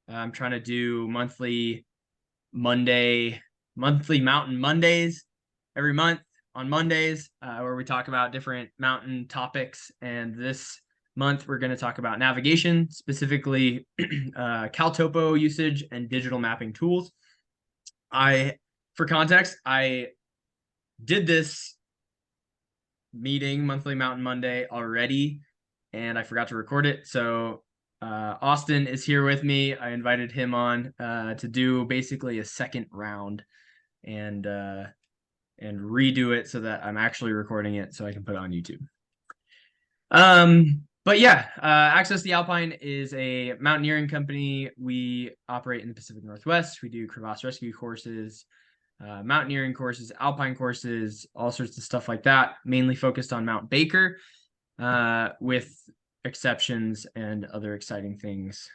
I'm trying to do monthly Mountain Mondays every month on Mondays, where we talk about different mountain topics. And this month, we're going to talk about navigation, specifically CalTopo usage and digital mapping tools. For context, I did this meeting, monthly Mountain Monday, already, and I forgot to record it. So Austin is here with me. I invited him on to do basically a second round and redo it so that I'm actually recording it so I can put it on YouTube. But yeah, Access the Alpine is a mountaineering company. We operate in the Pacific Northwest. We do crevasse rescue courses, mountaineering courses, alpine courses, all sorts of stuff like that, mainly focused on Mount Baker, with exceptions and other exciting things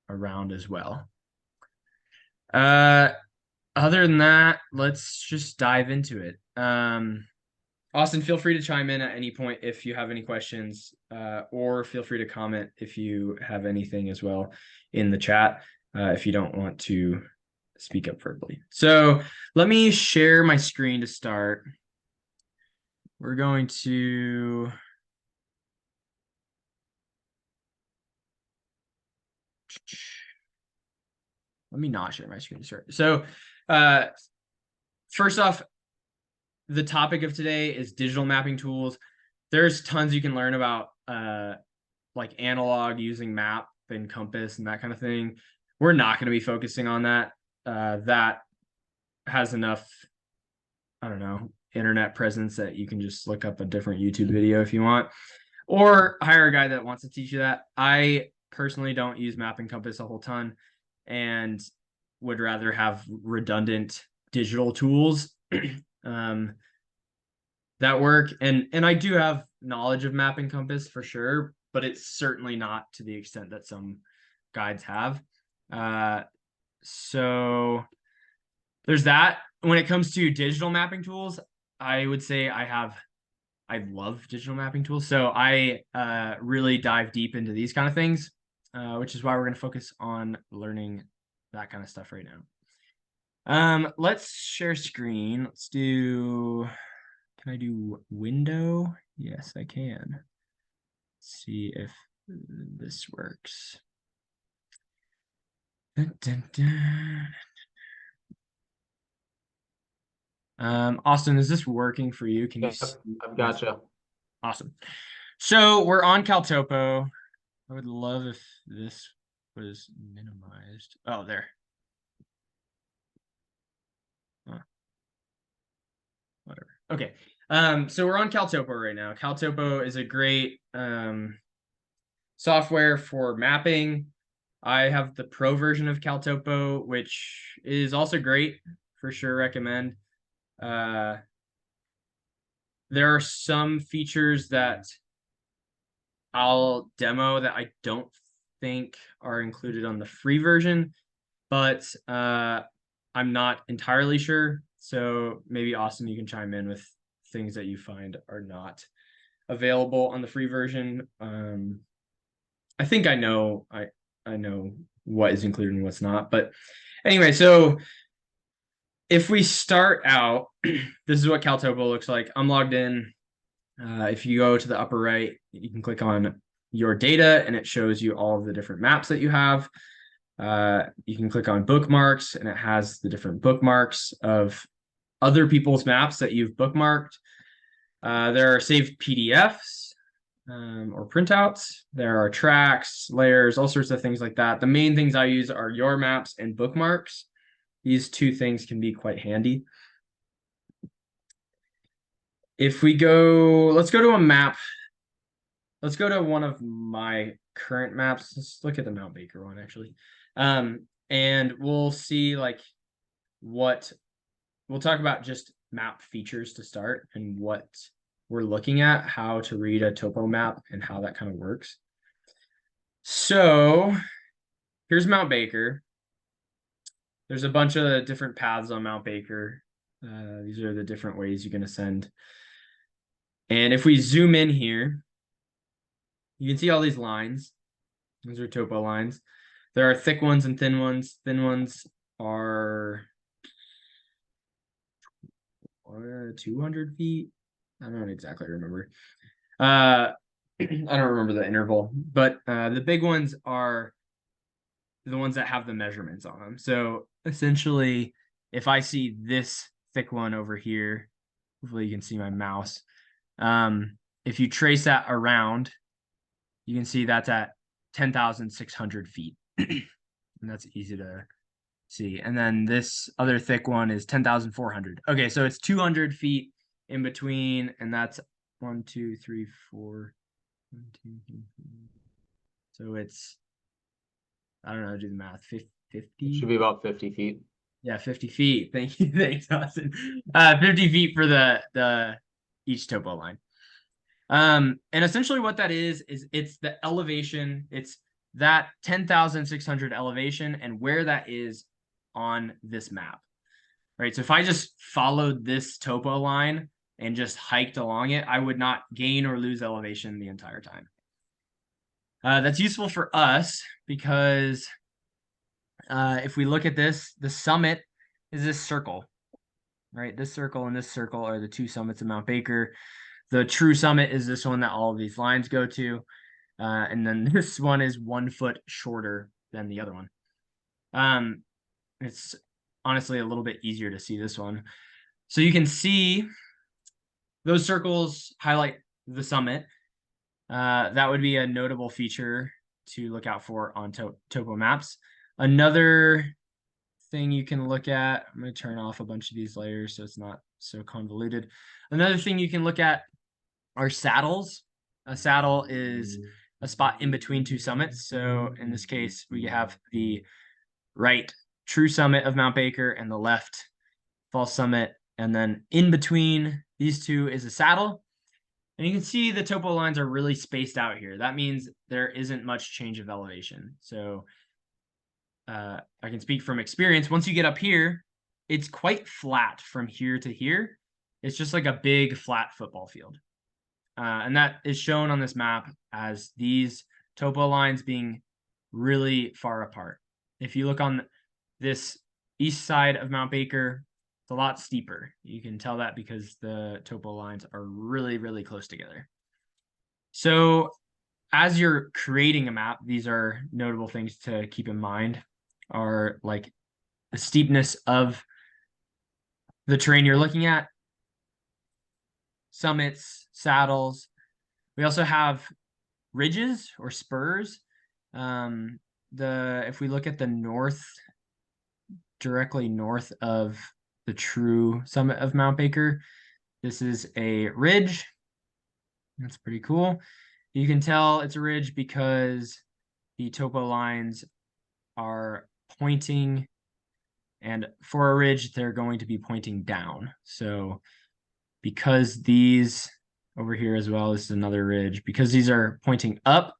around as well. Other than that, let's just dive into it. Austin, feel free to chime in at any point if you have any questions, or feel free to comment if you have anything as well in the chat, if you don't want to speak up verbally. So let me share my screen to start. We're going to... Let me not share my screen to start. So first off, the topic of today is digital mapping tools. There's tons you can learn about like analog using map and compass and that kind of thing. We're not going to be focusing on that. That has enough, I don't know, internet presence that you can just look up a different YouTube video if you want, or hire a guy that wants to teach you that. I personally don't use map and compass a whole ton and would rather have redundant digital tools that work. And I do have knowledge of map and compass for sure, but it's certainly not to the extent that some guides have. So there's that. When it comes to digital mapping tools, I would say I love digital mapping tools. So I really dive deep into these kind of things, which is why we're going to focus on learning that kind of stuff right now. Let's share screen. Can I do window? Yes, I can. Let's see if this works. Dun, dun, dun. Austin, is this working for you? Can you see? I've gotcha. Awesome. So we're on CalTopo. I would love if this was minimized. Oh, there. Whatever. Okay. So we're on CalTopo right now. CalTopo is a great software for mapping. I have the pro version of CalTopo, which is also great. For sure recommend. There are some features that I'll demo that I don't think are included on the free version, but I'm not entirely sure. So maybe Austin, you can chime in with things that you find are not available on the free version. I think I know what is included and what's not. But anyway, so if we start out, this is what CalTopo looks like. I'm logged in. If you go to the upper right, you can click on your data and it shows you all of the different maps that you have. You can click on bookmarks and it has the different bookmarks of other people's maps that you've bookmarked. There are saved PDFs or printouts. There are tracks, layers, all sorts of things like that. The main things I use are your maps and bookmarks. These two things can be quite handy. If we go, let's go to a map. Let's go to one of my current maps. Let's look at the Mount Baker one, actually. And we'll see like what we'll talk about, just map features to start and what we're looking at, how to read a topo map and how that kind of works. So here's Mount Baker. There's a bunch of different paths on Mount Baker. These are the different ways you can ascend. And if we zoom in here, you can see all these lines. Those are topo lines. There are thick ones and thin ones. Thin ones are 200 feet. I don't exactly remember. I don't remember the interval, but the big ones are the ones that have the measurements on them. So essentially, if I see this thick one over here, hopefully you can see my mouse. If you trace that around, you can see that's at 10,600 feet. And that's easy to see. And then this other thick one is 10,400. Okay, so it's 200 feet in between, and that's 1, 2, 3, 4. 1, 2, 3, 4. So it's, I don't know, do the math. 50? Should be about 50 feet. Yeah, 50 feet. Thank you. Thanks, Austin. 50 feet for the each topo line. And essentially what that is it's the elevation. It's that 10,600 elevation and where that is on this map. Right. So if I just followed this topo line and just hiked along it, I would not gain or lose elevation the entire time. That's useful for us because if we look at this, the summit is this circle, right? This circle and this circle are the two summits of Mount Baker. The true summit is this one that all of these lines go to. And then this one is 1 foot shorter than the other one. It's honestly a little bit easier to see this one. So you can see those circles highlight the summit. That would be a notable feature to look out for on topo maps. Another thing you can look at, I'm going to turn off a bunch of these layers so it's not so convoluted. Another thing you can look at are saddles. A saddle is a spot in between two summits. So in this case, we have the right true summit of Mount Baker and the left false summit. And then in between these two is a saddle. And you can see the topo lines are really spaced out here. That means there isn't much change of elevation. So I can speak from experience. Once you get up here, it's quite flat from here to here. It's just like a big flat football field. And that is shown on this map as these topo lines being really far apart. If you look on this east side of Mount Baker, it's a lot steeper. You can tell that because the topo lines are really, really close together. So as you're creating a map, these are notable things to keep in mind, are like the steepness of the terrain you're looking at, summits, saddles. We also have ridges or spurs. If we look at the north, directly north of the true summit of Mount Baker, this is a ridge. That's pretty cool. You can tell it's a ridge because the topo lines are pointing, and for a ridge, they're going to be pointing down. So because these over here as well, this is another ridge, because these are pointing up,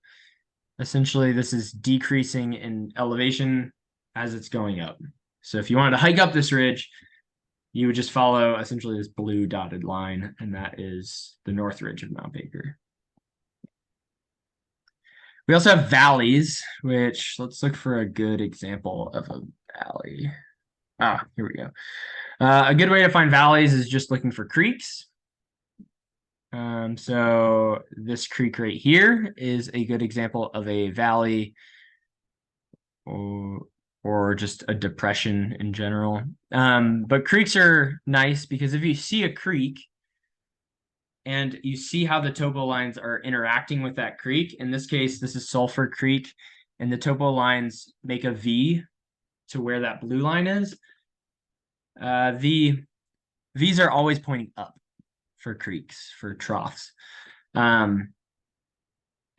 essentially this is decreasing in elevation as it's going up. So if you wanted to hike up this ridge, you would just follow essentially this blue dotted line, and that is the north ridge of Mount Baker. We also have valleys, which let's look for a good example of a valley. Here we go. A good way to find valleys is just looking for creeks. So this creek right here is a good example of a valley or just a depression in general. But creeks are nice because if you see a creek and you see how the topo lines are interacting with that creek, in this case, this is Sulphur Creek, and the topo lines make a V to where that blue line is. These are always pointing up for creeks, for troughs. And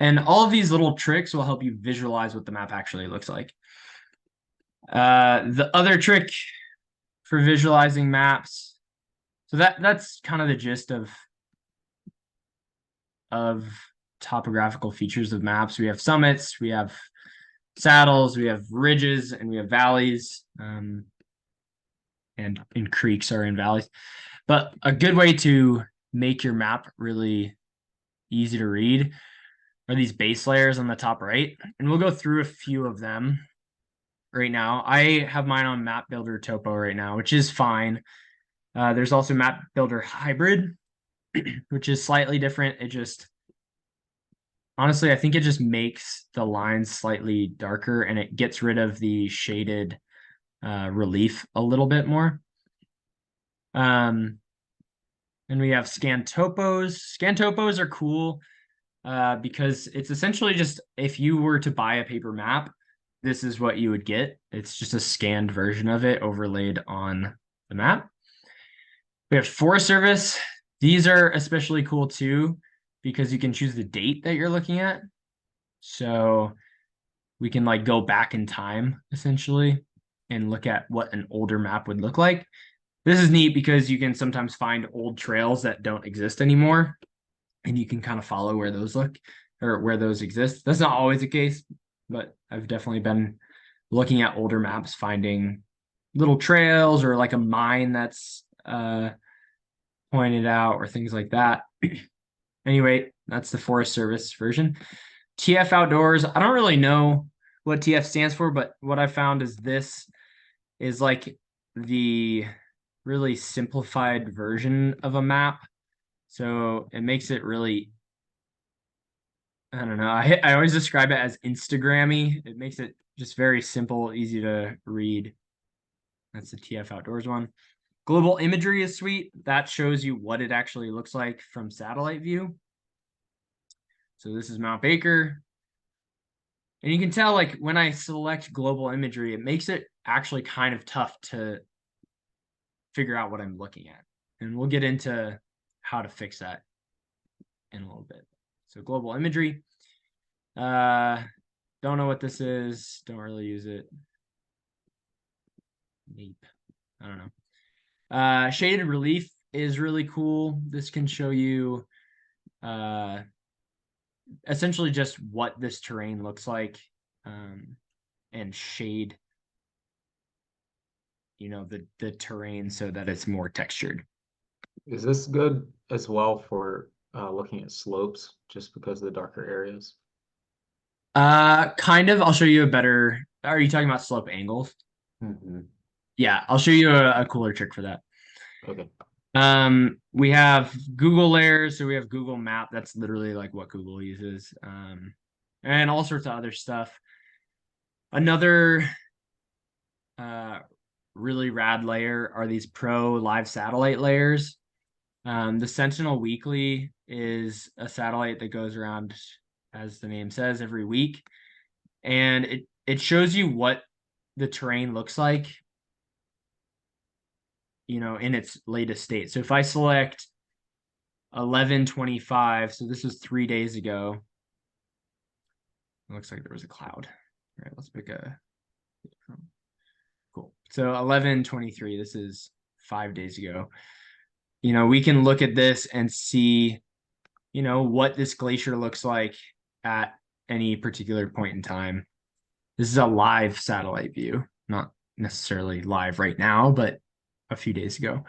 all of these little tricks will help you visualize what the map actually looks like. The other trick for visualizing maps, so that's kind of the gist of topographical features of maps. We have summits, we have saddles, we have ridges, and we have valleys. And creeks are in valleys. But a good way to make your map really easy to read are these base layers on the top right. And we'll go through a few of them. right now. I have mine on Map Builder Topo right now, which is fine. There's also Map Builder Hybrid, which is slightly different. It just honestly, I think it just makes the lines slightly darker and it gets rid of the shaded relief a little bit more. And we have scan topos. Scan topos are cool because it's essentially just if you were to buy a paper map, this is what you would get. It's just a scanned version of it overlaid on the map. We have Forest Service. These are especially cool too because you can choose the date that you're looking at. So we can like go back in time essentially and look at what an older map would look like. This is neat because you can sometimes find old trails that don't exist anymore and you can kind of follow where those look or where those exist. That's not always the case, but I've definitely been looking at older maps, finding little trails or like a mine that's pointed out or things like that. Anyway, that's the Forest Service version. TF Outdoors, I don't really know what TF stands for, but what I found is this is like the really simplified version of a map. So it makes it really, I don't know. I always describe it as Instagrammy. It makes it just very simple, easy to read. That's the TF Outdoors one. Global imagery is sweet. That shows you what it actually looks like from satellite view. So this is Mount Baker. And you can tell like when I select global imagery, it makes it actually kind of tough to figure out what I'm looking at. And we'll get into how to fix that in a little bit. So global imagery. Don't know what this is. Don't really use it. Neep. I don't know. Shaded relief is really cool. This can show you essentially just what this terrain looks like and shade the terrain so that it's more textured. Is this good as well for looking at slopes just because of the darker areas? Kind of. I'll show you a better. Are you talking about slope angles? Mhm. Yeah, I'll show you a cooler trick for that. Okay. We have Google layers, so we have Google Map. That's literally like what Google uses. And all sorts of other stuff. Another really rad layer are these Pro live satellite layers. The Sentinel Weekly is a satellite that goes around, as the name says, every week. And it shows you what the terrain looks like, in its latest state. So if I select 11/25, so this was 3 days ago. It looks like there was a cloud. All right, let's pick a cool. So 11/23, this is 5 days ago. We can look at this and see, what this glacier looks like at any particular point in time. This is a live satellite view, not necessarily live right now, but a few days ago.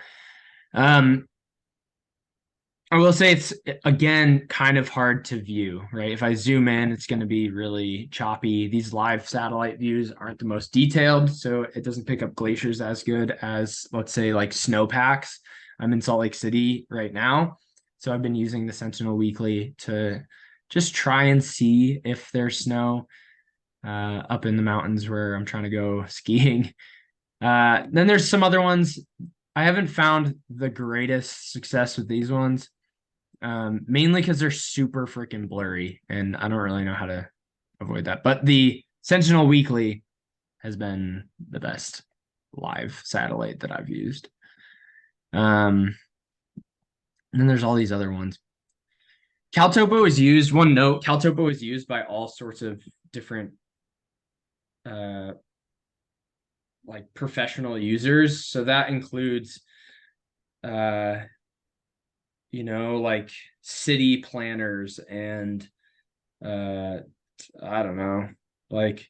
I will say it's, again, kind of hard to view, right? If I zoom in, it's going to be really choppy. These live satellite views aren't the most detailed, so it doesn't pick up glaciers as good as, let's say, like snowpacks. I'm in Salt Lake City right now, so I've been using the Sentinel Weekly to just try and see if there's snow up in the mountains where I'm trying to go skiing. Then there's some other ones. I haven't found the greatest success with these ones. Mainly because they're super freaking blurry, and I don't really know how to avoid that. But the Sentinel Weekly has been the best live satellite that I've used. And then there's all these other ones. CalTopo is used. One note: CalTopo is used by all sorts of different, like professional users. So that includes, like city planners and I don't know, like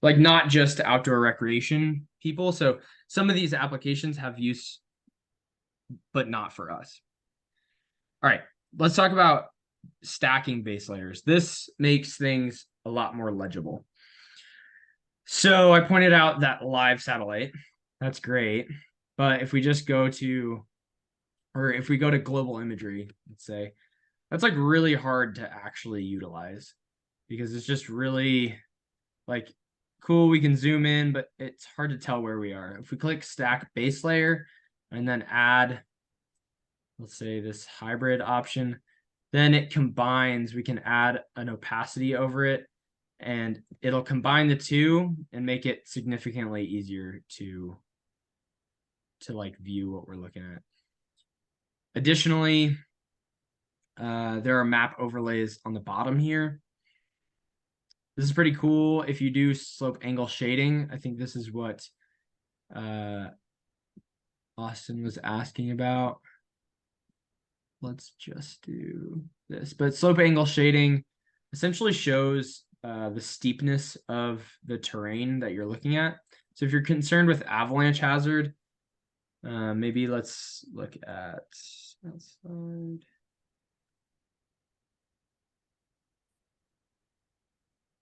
not just outdoor recreation people. So some of these applications have use, but not for us. All right, let's talk about stacking base layers. This makes things a lot more legible. So I pointed out that live satellite. That's great. But if we just go to, or if we go to global imagery, let's say, that's like really hard to actually utilize because it's just really like cool. We can zoom in, but it's hard to tell where we are. If we click stack base layer and then add, let's say this hybrid option, then it combines, we can add an opacity over it and it'll combine the two and make it significantly easier to like view what we're looking at. Additionally, there are map overlays on the bottom here. This is pretty cool. If you do slope angle shading, I think this is what Austin was asking about. Let's just do this. But slope angle shading essentially shows the steepness of the terrain that you're looking at. So if you're concerned with avalanche hazard, maybe let's look at outside.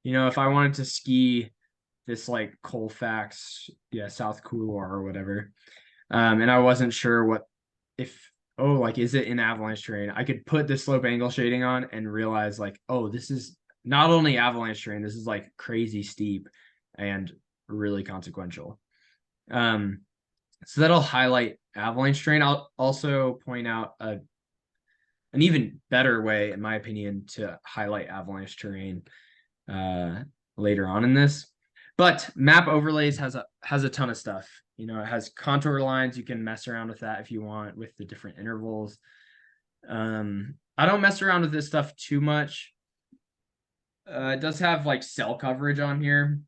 You know, if I wanted to ski this like Colfax, yeah, South Couloir or whatever, and I wasn't sure what if like is it in avalanche terrain, I could put the slope angle shading on and realize like, oh, this is not only avalanche terrain, this is like crazy steep and really consequential. So that'll highlight avalanche terrain. I'll also point out an even better way, in my opinion, to highlight avalanche terrain later on in this. But map overlays has a ton of stuff. You know, it has contour lines. You can mess around with that if you want with the different intervals. I don't mess around with this stuff too much. It does have like cell coverage on here,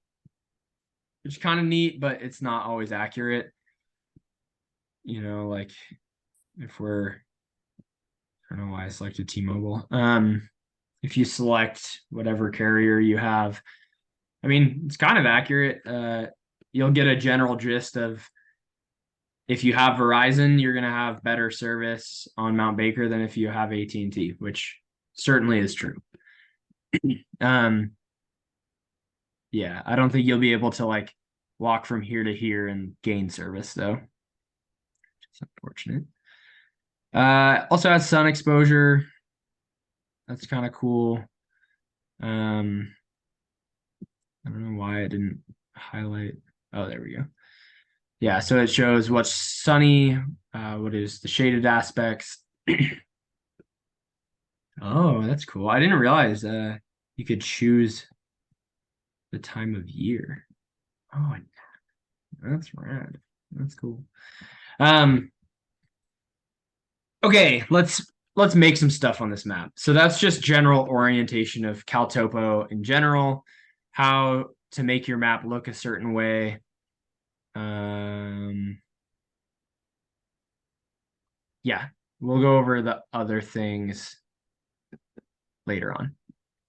which is kind of neat, but it's not always accurate. You know, like if we're, I don't know why I selected T-Mobile. If you select whatever carrier you have, I mean, it's kind of accurate. You'll get a general gist of if you have Verizon, you're going to have better service on Mount Baker than if you have AT&T, which certainly is true. Yeah, I don't think you'll be able to like walk from here to here and gain service though. It's unfortunate. Also has sun exposure. That's kind of cool. I don't know why I didn't highlight. Oh, there we go. Yeah, so it shows what's sunny, what is the shaded aspects. Oh, that's cool. I didn't realize you could choose the time of year. Oh, that's rad. That's cool. Okay, let's make some stuff on this map. So that's just general orientation of CalTopo in general, how to make your map look a certain way. Yeah, we'll go over the other things later on.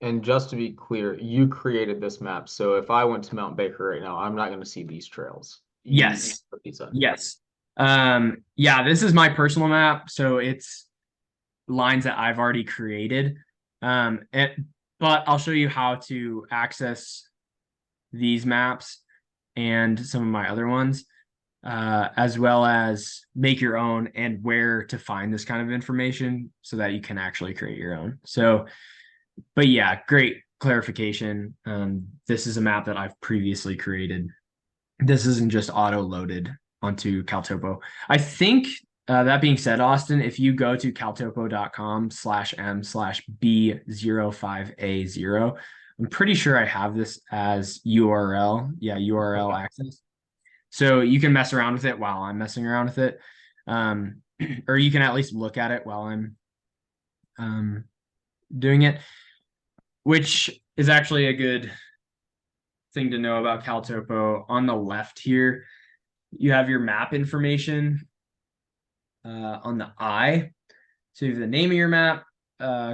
And just to be clear, you created this map. So if I went to Mount Baker right now, I'm not going to see these trails. Yes. Put these in. Yes. Yeah, this is my personal map, so it's lines that I've already created. But I'll show you how to access these maps and some of my other ones, as well as make your own and where to find this kind of information so that you can actually create your own. So, but yeah, great clarification. This is a map that I've previously created. This isn't just auto-loaded onto CalTopo. I think that being said, Austin, if you go to caltopo.com/m/B05A0, I'm pretty sure I have this as URL. Yeah, URL access. So you can mess around with it while I'm messing around with it. Or you can at least look at it while I'm doing it, which is actually a good thing to know about CalTopo. On the left here, you have your map information on the I. So you have the name of your map,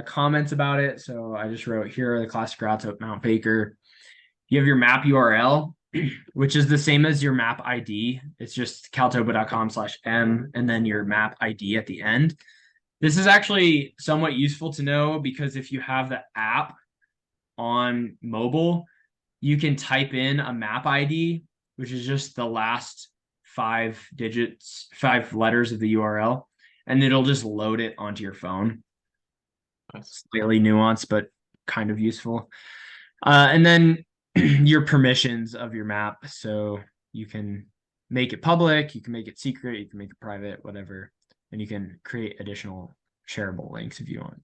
comments about it. So I just wrote, here are the classic routes at Mount Baker. You have your map URL, which is the same as your map ID. It's just caltopo.com/m and then your map ID at the end. This is actually somewhat useful to know because if you have the app on mobile, you can type in a map ID, which is just the last 5 digits, 5 letters of the URL, and it'll just load it onto your phone. Nice. Slightly nuanced, but kind of useful. And then your permissions of your map. So you can make it public, you can make it secret, you can make it private, whatever. And you can create additional shareable links if you want.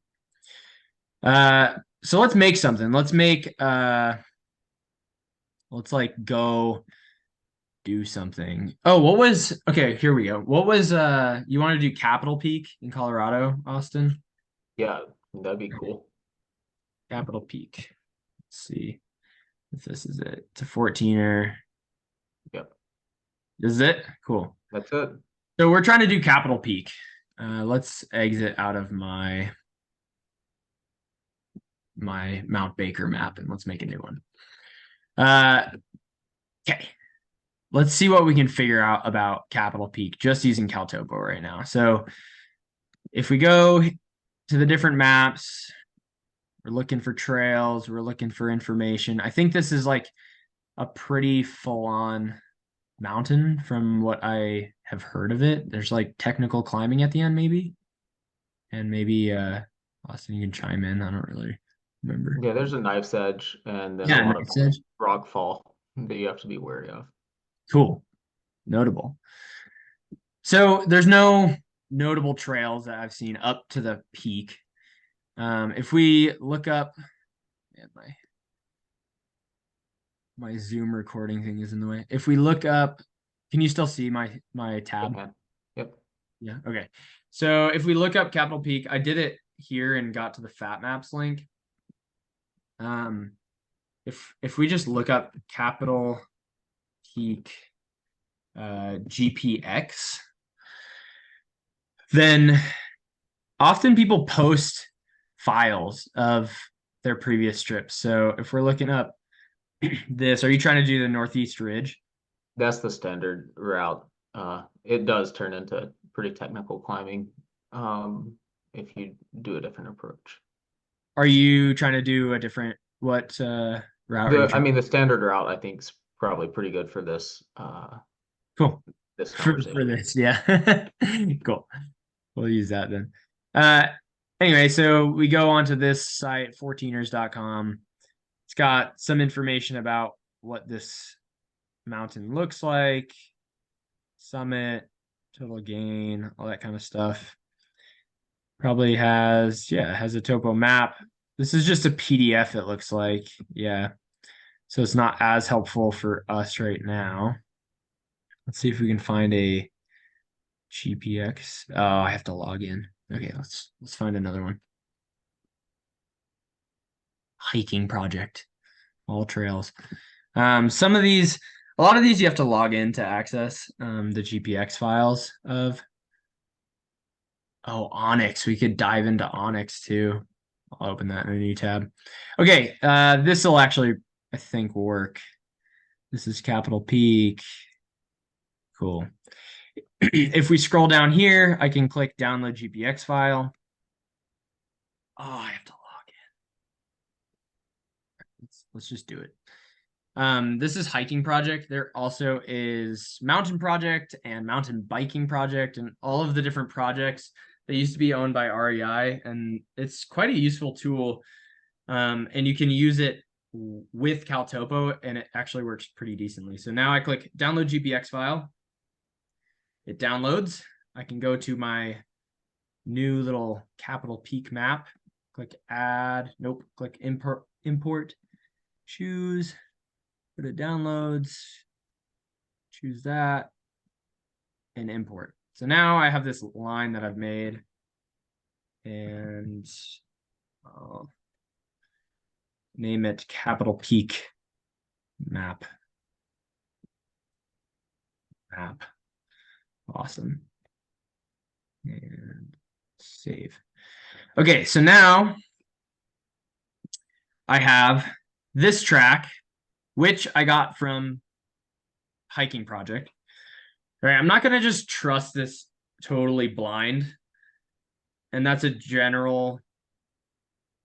So let's make something. Let's make let's like go do something. Oh, what was okay, here we go. What was you want to do Capitol Peak in Colorado, Austin? Yeah, that'd be cool. Capitol Peak. Let's see if this is it. It's a 14er. Yep, This is it? Cool. that's it. So we're trying to do Capitol Peak. Let's exit out of my Mount Baker map and let's make a new one. Okay. Let's see what we can figure out about Capitol Peak just using Caltopo right now. So if we go to the different maps, we're looking for trails, we're looking for information. I think this is like a pretty full-on mountain from what I have heard of it. There's like technical climbing at the end, maybe. And maybe Austin, you can chime in. I don't really remember. Yeah, there's a knife's edge and then a Yeah, lot of Knife's Edge. rock fall that you have to be wary of. Cool. Notable. So there's no notable trails that I've seen up to the peak. If we look up, man, my Zoom recording thing is in the way. If we look up, can you still see my tab? Okay. Yep. Yeah. Okay. So if we look up Capitol Peak, I did it here and got to the Fat Maps link. If we just look up Capitol Peak GPX, then often people post files of their previous trips. So if we're looking up this, are you trying to do the Northeast Ridge? That's the standard route. It does turn into pretty technical climbing if you do a different approach. Are you trying to do a different what route are you I trying? mean, the standard route I think is probably pretty good for this Cool. this For conversation. this, yeah. Cool. We'll use that then. Uh anyway, so we go onto this site, 14ers.com. It's got some information about what this mountain looks like, summit, total gain, all that kind of stuff. Probably has, yeah, it has a topo map. This is just a PDF, it looks like. Yeah. So it's not as helpful for us right now. Let's see if we can find a GPX. Oh, I have to log in. Okay, let's find another one. Hiking project. All trails. Some of these, a lot of these you have to log in to access the GPX files of. Oh, Onyx. We could dive into Onyx too. I'll open that in a new tab. Okay, this will actually, I think, work. This is Capitol Peak. Cool. If we scroll down here, I can click download GPX file. Oh, I have to log in. Let's just do it. This is hiking project. There also is mountain project and mountain biking project and all of the different projects that used to be owned by REI. And it's quite a useful tool. And you can use it with Caltopo and it actually works pretty decently. So now I click download GPX file. It downloads. I can go to my new little Capitol Peak map. Click add. Nope. Click import. Choose. Go to downloads. Choose that. And import. So now I have this line that I've made. And I'll name it Capitol Peak map. Awesome. And save. Okay, so now I have this track, which I got from Hiking Project. All right, I'm not going to just trust this totally blind. And that's a general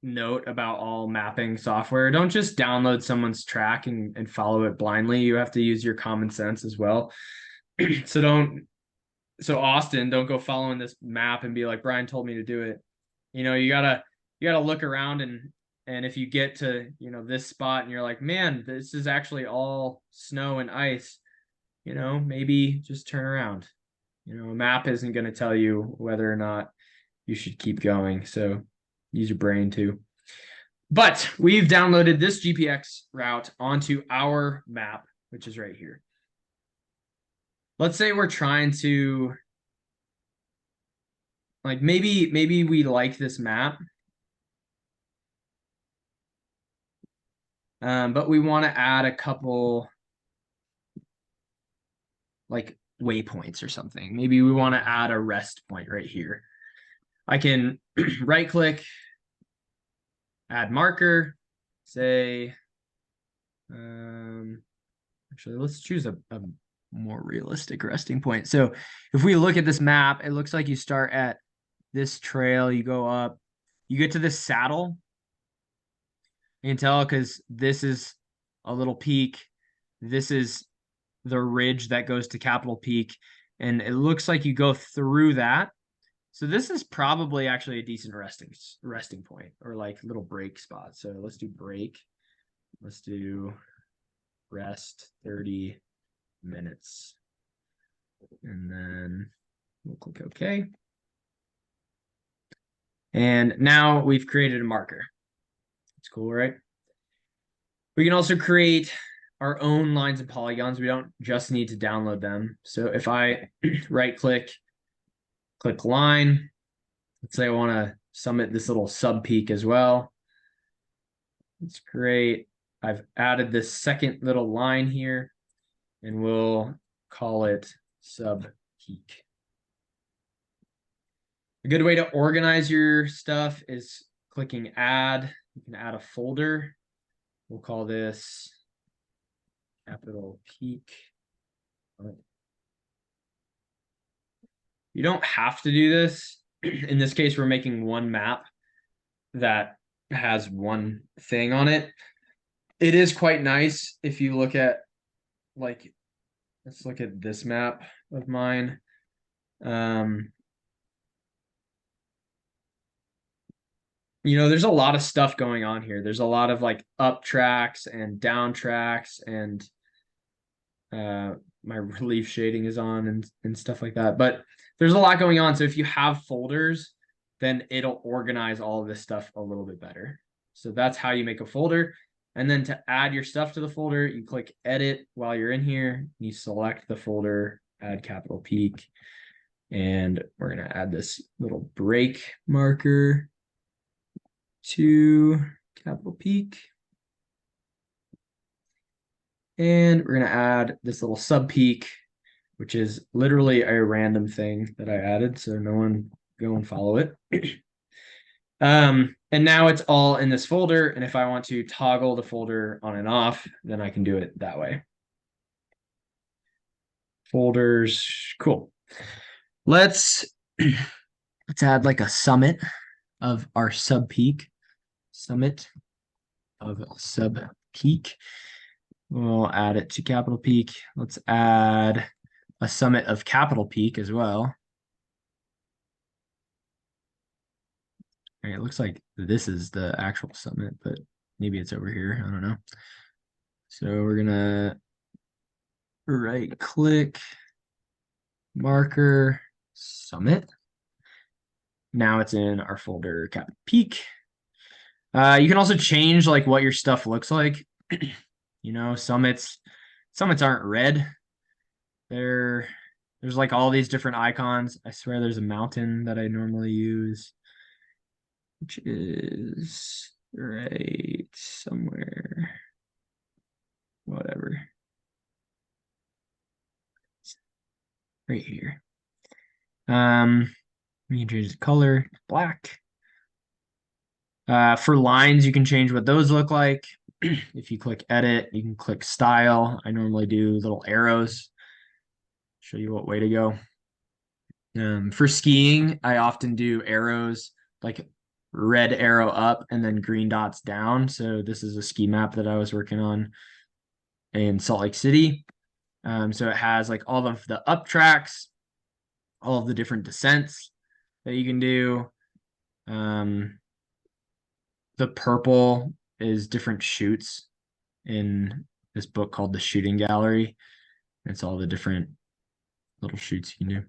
note about all mapping software. Don't just download someone's track and follow it blindly. You have to use your common sense as well. So Austin, don't go following this map and be like, Brian told me to do it. You gotta look around, and if you get to, this spot and you're like, man, this is actually all snow and ice, maybe just turn around. A map isn't going to tell you whether or not you should keep going. So use your brain too. But we've downloaded this GPX route onto our map, which is right here. Let's say we're trying to, like, maybe we like this map, but we want to add a couple like waypoints or something. Maybe we want to add a rest point right here. I can right click, add marker, say, actually, let's choose a more realistic resting point. So if we look at this map, it looks like you start at this trail, you go up, you get to this saddle. You can tell because this is a little peak. This is the ridge that goes to Capitol Peak. And it looks like you go through that. So this is probably actually a decent resting point, or like little break spot. So let's do break. Let's do rest 30 minutes. And then we'll click OK. And now we've created a marker. It's cool, right? We can also create our own lines and polygons. We don't just need to download them. So if I right click line, let's say I want to summit this little sub peak as well. It's great. I've added this second little line here, and we'll call it sub peak. A good way to organize your stuff is clicking add. You can add a folder. We'll call this Capitol Peak. You don't have to do this. In this case, we're making one map that has one thing on it. It is quite nice if you look at, like, let's look at this map of mine. There's a lot of stuff going on here. There's a lot of like up tracks and down tracks, and my relief shading is on and stuff like that. But there's a lot going on. So if you have folders, then it'll organize all of this stuff a little bit better. So that's how you make a folder. And then to add your stuff to the folder, you click edit while you're in here. You select the folder, add Capitol Peak. And we're going to add this little break marker to Capitol Peak. And we're going to add this little sub peak, which is literally a random thing that I added. So no one go and follow it. And now it's all in this folder. And if I want to toggle the folder on and off, then I can do it that way. Folders, cool. Let's add like a summit of our sub peak. Summit of sub peak. We'll add it to Capitol Peak. Let's add a summit of Capitol Peak as well. It looks like this is the actual summit, but maybe it's over here. I don't know. So we're gonna right click, marker, summit. Now it's in our folder Capitol Peak. You can also change like what your stuff looks like. Summits aren't red. There's like all these different icons. I swear there's a mountain that I normally use, which is right somewhere. Whatever. Right here. We can change the color to black. For lines, you can change what those look like. If you click edit, you can click style. I normally do little arrows. Show you what way to go. For skiing, I often do arrows like red arrow up and then green dots down. So this is a ski map that I was working on in Salt Lake City. So it has like all of the up tracks, all of the different descents that you can do. The purple is different chutes in this book called The Shooting Gallery. It's all the different little chutes you can do.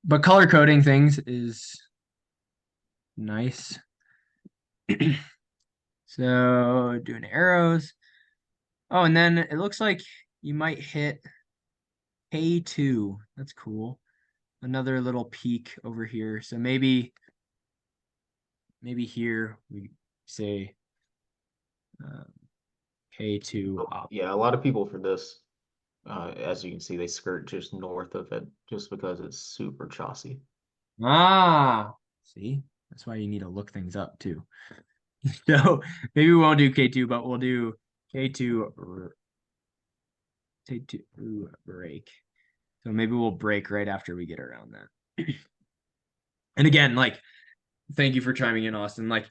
But color coding things is nice. So doing arrows. Oh, and then it looks like you might hit K2. That's cool. Another little peak over here. So maybe here we say K2 up. Yeah, a lot of people for this, as you can see, they skirt just north of it just because it's super chossy. Ah, see, that's why you need to look things up too. So maybe we won't do K2, but we'll do K2 break. So maybe we'll break right after we get around that. And again, like, thank you for chiming in, Austin. Like,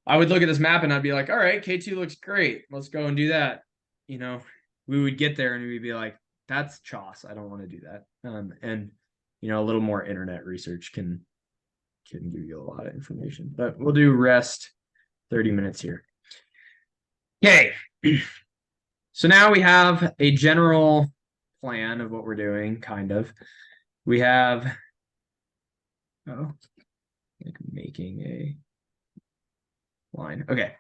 I would look at this map and I'd be like, all right, K2 looks great. Let's go and do that. You know, we would get there and we'd be like, that's choss. I don't want to do that. And you know, a little more internet research can give you a lot of information. But we'll do rest 30 minutes here. Okay. So now we have a general plan of what we're doing, kind of. We have like making a line. Okay.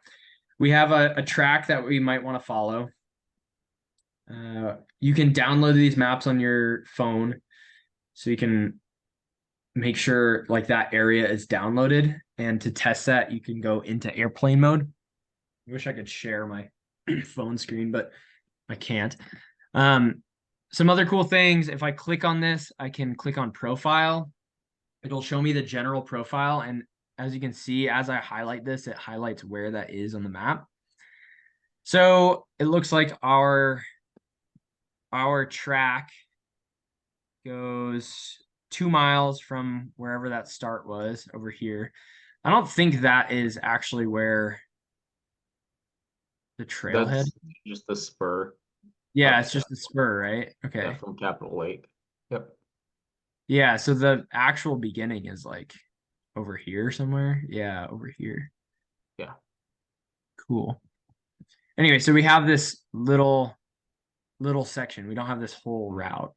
We have a track that we might want to follow. You can download these maps on your phone so you can make sure like that area is downloaded. And to test that, you can go into airplane mode. I wish I could share my phone screen, but I can't. Some other cool things, if I click on this, I can click on profile. It'll show me the general profile. And as you can see, as I highlight this, it highlights where that is on the map. So it looks like our track goes 2 miles from wherever that start was over here. I don't think that is actually where the trailhead. That's just the spur. Yeah, it's just the spur, right? Okay. Yeah, from Capitol Lake. Yep. Yeah, so the actual beginning is like over here somewhere. Yeah, over here. Yeah. Cool. Anyway, so we have this little section. We don't have this whole route.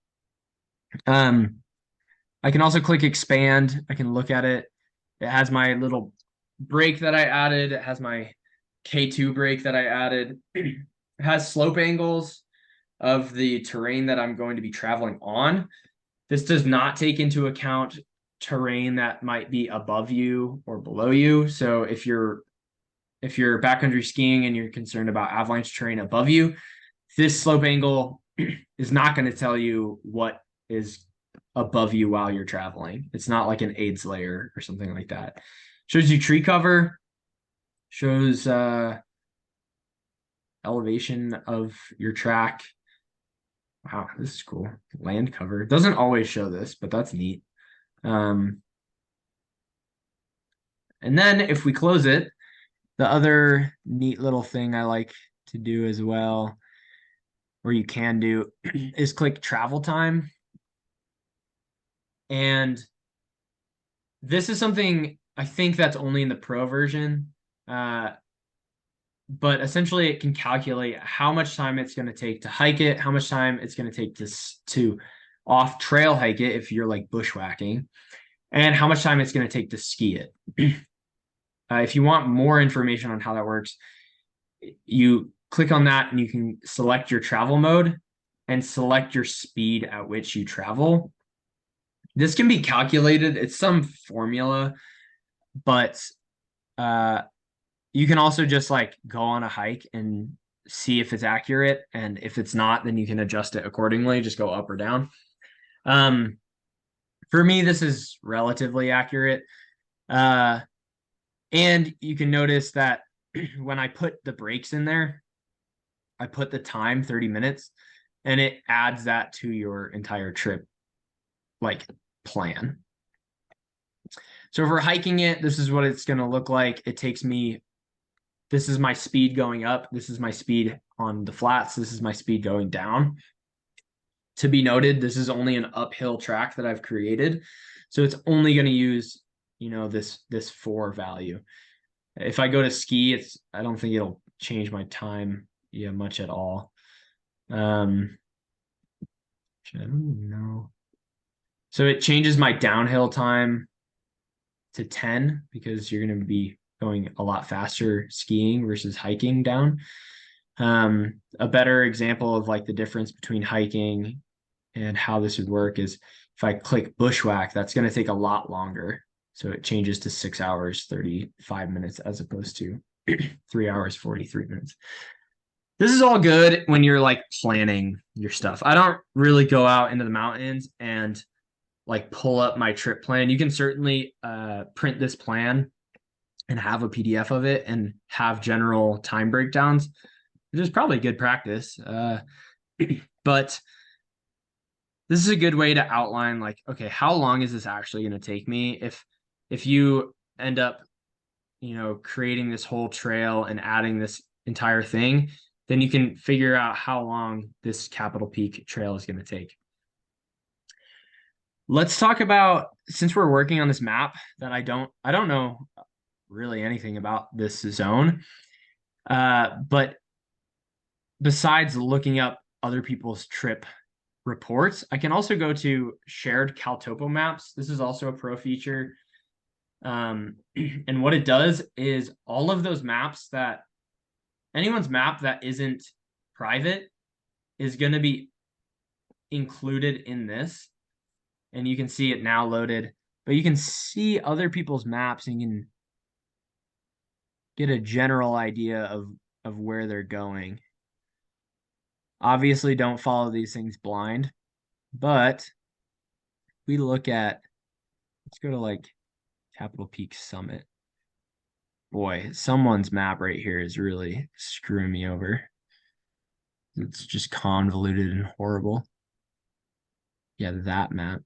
I can also click expand. I can look at it. It has my little break that I added. It has my K2 break that I added. It has slope angles of the terrain that I'm going to be traveling on. This does not take into account terrain that might be above you or below you. So if you're backcountry skiing and you're concerned about avalanche terrain above you, this slope angle is not going to tell you what is above you while you're traveling. It's not like an AIDS layer or something like that. Shows you tree cover, shows elevation of your track. Wow, this is cool. Land cover. It doesn't always show this, but that's neat. And then if we close it, the other neat little thing I like to do as well, or you can do, is click travel time. And this is something I think that's only in the pro version. But essentially it can calculate how much time it's going to take to hike it, how much time it's going to take to off trail hike it if you're like bushwhacking, and how much time it's going to take to ski it. If you want more information on how that works, you click on that and you can select your travel mode and select your speed at which you travel. This can be calculated. It's some formula, but you can also just like go on a hike and see if it's accurate. And if it's not, then you can adjust it accordingly, just go up or down. For me, this is relatively accurate. And you can notice that when I put the breaks in there, I put the time 30 minutes and it adds that to your entire trip like plan. So if we're hiking it, this is what it's going to look like. It takes me, this is my speed going up. This is my speed on the flats. This is my speed going down. To be noted, this is only an uphill track that I've created. So it's only going to use, this 4 value. If I go to ski, I don't think it'll change my time much at all. I don't know. So it changes my downhill time to 10 because you're going to be going a lot faster skiing versus hiking down. A better example of like the difference between hiking and how this would work is if I click bushwhack, that's going to take a lot longer. So it changes to 6 hours, 35 minutes as opposed to 3 hours, 43 minutes. This is all good when you're like planning your stuff. I don't really go out into the mountains and like pull up my trip plan. You can certainly print this plan and have a PDF of it and have general time breakdowns, which is probably good practice. But this is a good way to outline like, okay, how long is this actually going to take me? If you end up, creating this whole trail and adding this entire thing, then you can figure out how long this Capitol Peak trail is going to take. Let's talk about, since we're working on this map that I don't know really anything about this zone. But besides looking up other people's trip reports, I can also go to shared CalTopo maps. This is also a pro feature. And what it does is all of those maps anyone's map that isn't private is going to be included in this. And you can see it now loaded, but you can see other people's maps and you can get a general idea of where they're going. Obviously, don't follow these things blind, but we look at, let's go to like Capitol Peak Summit. Boy, someone's map right here is really screwing me over. It's just convoluted and horrible. Yeah, that map.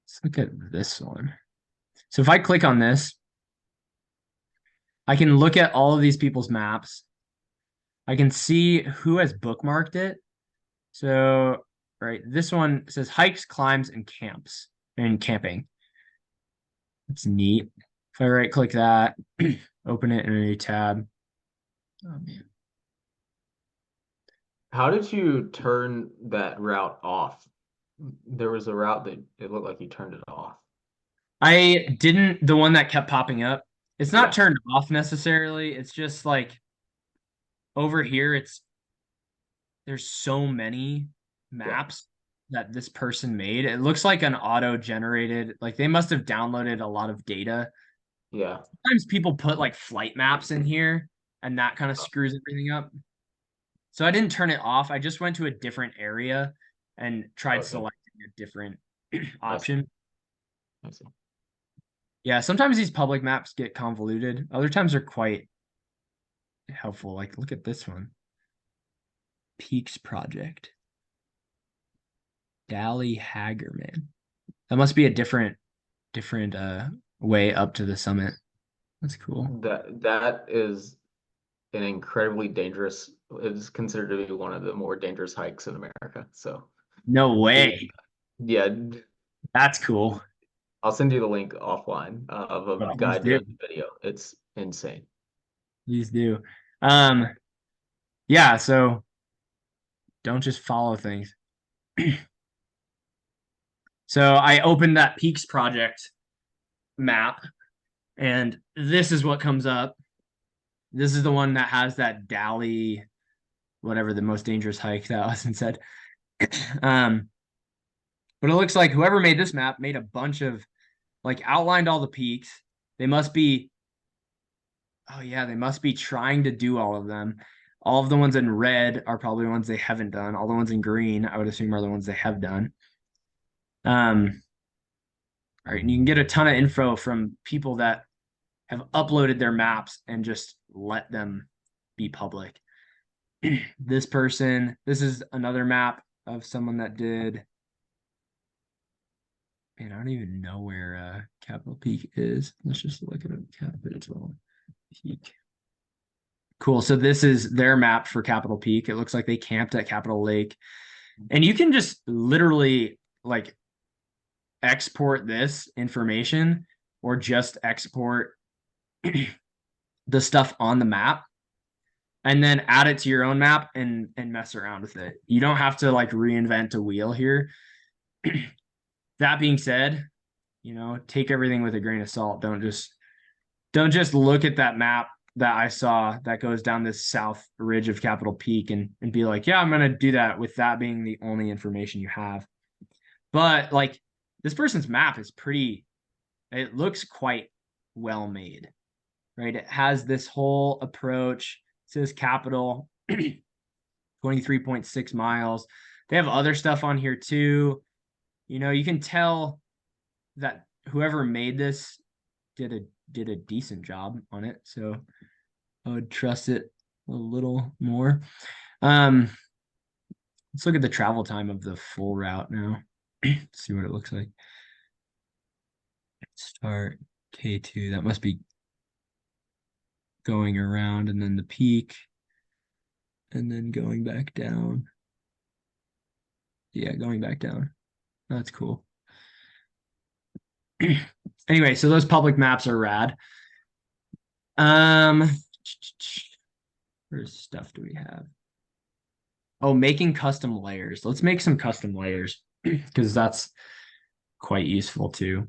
Let's look at this one. So if I click on this, I can look at all of these people's maps. I can see who has bookmarked it. So, right, this one says hikes, climbs, and camps and camping. That's neat. If I right click that, open it in a new tab. Oh man. How did you turn that route off? There was a route that it looked like you turned it off. I didn't, the one that kept popping up. It's not Yeah, turned off necessarily. It's just like over here, there's so many yeah, maps that this person made. It looks like an auto-generated, like they must have downloaded a lot of data. yeah. Sometimes people put like flight maps in here and that kind of screws everything up. So I didn't turn it off. I just went to a different area and tried Okay, selecting a different I see. option. I see. Yeah, sometimes these public maps get convoluted. Other times they're quite helpful. Like look at this one. Peaks Project. Dally Hagerman. That must be a different way up to the summit. That's cool. That is an incredibly dangerous. It's considered to be one of the more dangerous hikes in America. So, No do way. yeah, That's cool. I'll send you the link offline of a Well, please guy do. doing the video. It's insane. Please do. Um, yeah, so don't just follow things. So I opened that Peaks Project map, and this is what comes up. This is the one that has that Dally, whatever the most dangerous hike that Austin said. um, but it looks like whoever made this map made a bunch of like outlined all the peaks. They must be, oh yeah, they must be trying to do all of them. All of the ones in red are probably ones they haven't done. All the ones in green, I would assume, are the ones they have done. All right, and you can get a ton of info from people that have uploaded their maps and just let them be public. This is another map of someone that did Man, I don't even know where Capitol Peak is. Let's just look at Capitol Peak. Cool. So this is their map for Capitol Peak. It looks like they camped at Capitol Lake. And you can just literally like export this information or just export the stuff on the map and then add it to your own map and mess around with it. You don't have to like reinvent a wheel here. That being said, take everything with a grain of salt. Don't just look at that map that I saw that goes down this south ridge of Capitol Peak and be like, yeah, I'm gonna do that with that being the only information you have. But like this person's map is it looks quite well made, right? It has this whole approach. It says Capitol, 23.6 miles. They have other stuff on here too. You can tell that whoever made this did a decent job on it. So I would trust it a little more. Let's look at the travel time of the full route now. See what it looks like. Start K2. That must be going around and then the peak and then going back down. Yeah, going back down. That's cool. Anyway, so those public maps are rad. Where's stuff do we have? Oh, making custom layers. Let's make some custom layers because that's quite useful too.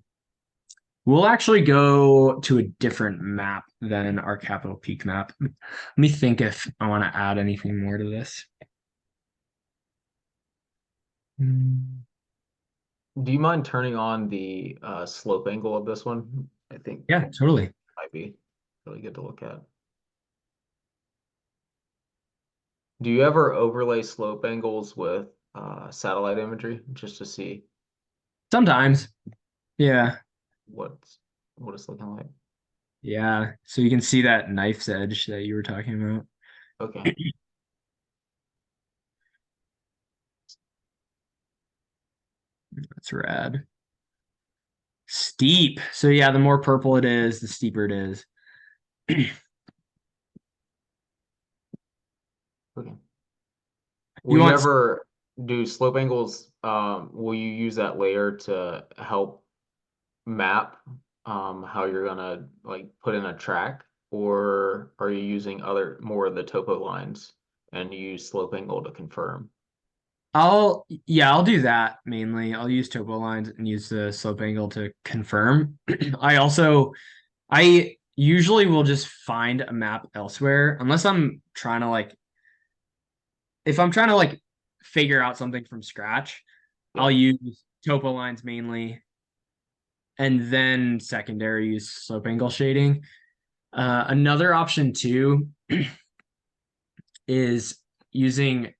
We'll actually go to a different map than our Capitol Peak map. Let me think if I want to add anything more to this. Do you mind turning on the slope angle of this one? I think Yeah, totally. might be really good to look at. Do you ever overlay slope angles with satellite imagery just to see Sometimes. Yeah. what's what it's looking like? Yeah. So you can see that knife's edge that you were talking about. Okay. That's rad. Steep. So yeah, the more purple it is, the steeper it is. Okay. You Will you want ever do slope angles? Will you use that layer to help map how you're gonna like put in a track, or are you using other more of the topo lines and use slope angle to confirm? I'll do that mainly. I'll use topo lines and use the slope angle to confirm. I usually will just find a map elsewhere unless I'm trying to like if I'm trying to like figure out something from scratch, Yeah. I'll use topo lines mainly and then secondary use slope angle shading. Another option too is using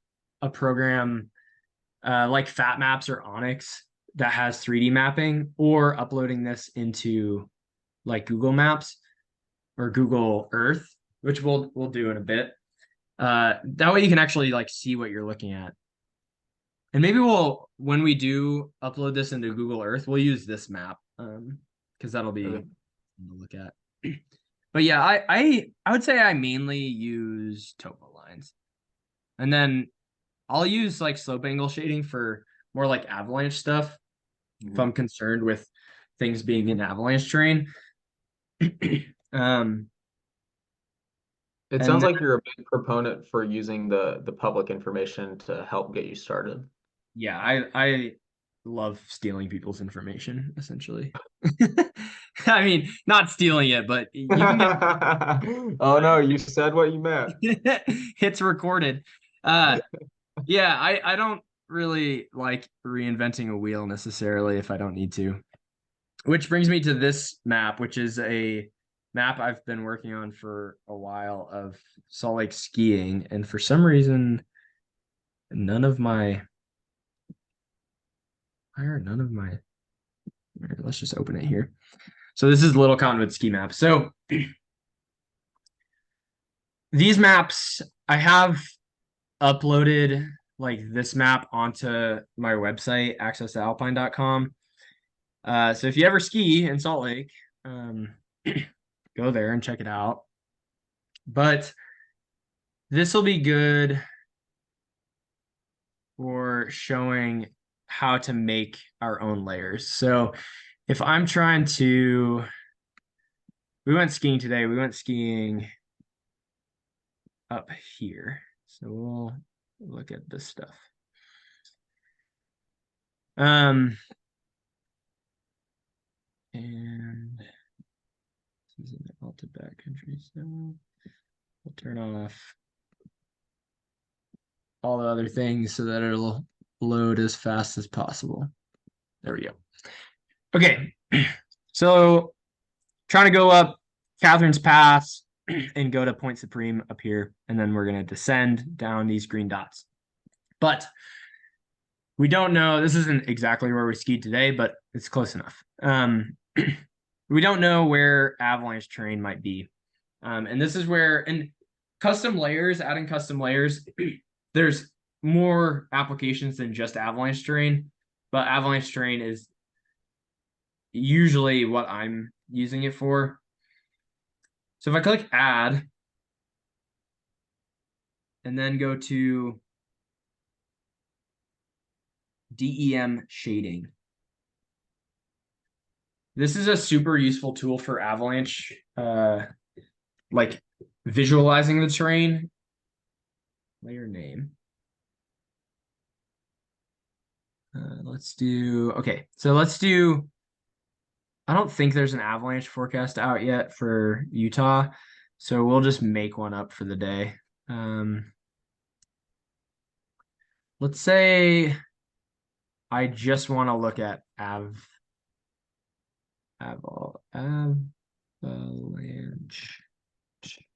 a program like Fat Maps or Onyx that has 3D mapping, or uploading this into like Google Maps or Google Earth, which we'll do in a bit. That way you can actually like see what you're looking at. And maybe when we do upload this into Google Earth, we'll use this map because that'll be Okay. fun to look at. But yeah, I would say I mainly use topo lines, and then I'll use like slope angle shading for more like avalanche stuff if I'm concerned with things being in avalanche terrain. um, It and sounds then, like you're a big proponent for using the public information to help get you started. yeah, I love stealing people's information essentially. I mean, not stealing it, but you can get Oh no, you said what you meant. it's recorded. Uh, yeah, I don't really like reinventing a wheel necessarily if I don't need to. Which brings me to this map, which is a map I've been working on for a while of Salt Lake skiing. And for some reason, none of my, why are none of my, let's just open it here. So this is Little Cottonwood ski map. So these maps, I have uploaded like this map onto my website, accessalpine.com. So if you ever ski in Salt Lake, go there and check it out. But this will be good for showing how to make our own layers. So if I'm trying to, we went skiing today. We went skiing up here. So we'll look at this stuff. And this is an Alta backcountry, so we'll turn off all the other things so that it'll load as fast as possible. There we go. Okay, so trying to go up Catherine's Pass and go to Point Supreme up here, and then we're going to descend down these green dots. But we don't know, this isn't exactly where we skied today, but it's close enough. We don't know where avalanche terrain might be. And this is where, in custom layers, adding custom layers, there's more applications than just avalanche terrain, but avalanche terrain is usually what I'm using it for. So if I click add and then go to DEM shading. This is a super useful tool for avalanche, like visualizing the terrain. Layer name. Let's do, okay, so let's do, I don't think there's an avalanche forecast out yet for Utah, so we'll just make one up for the day. Let's say I just want to look at avalanche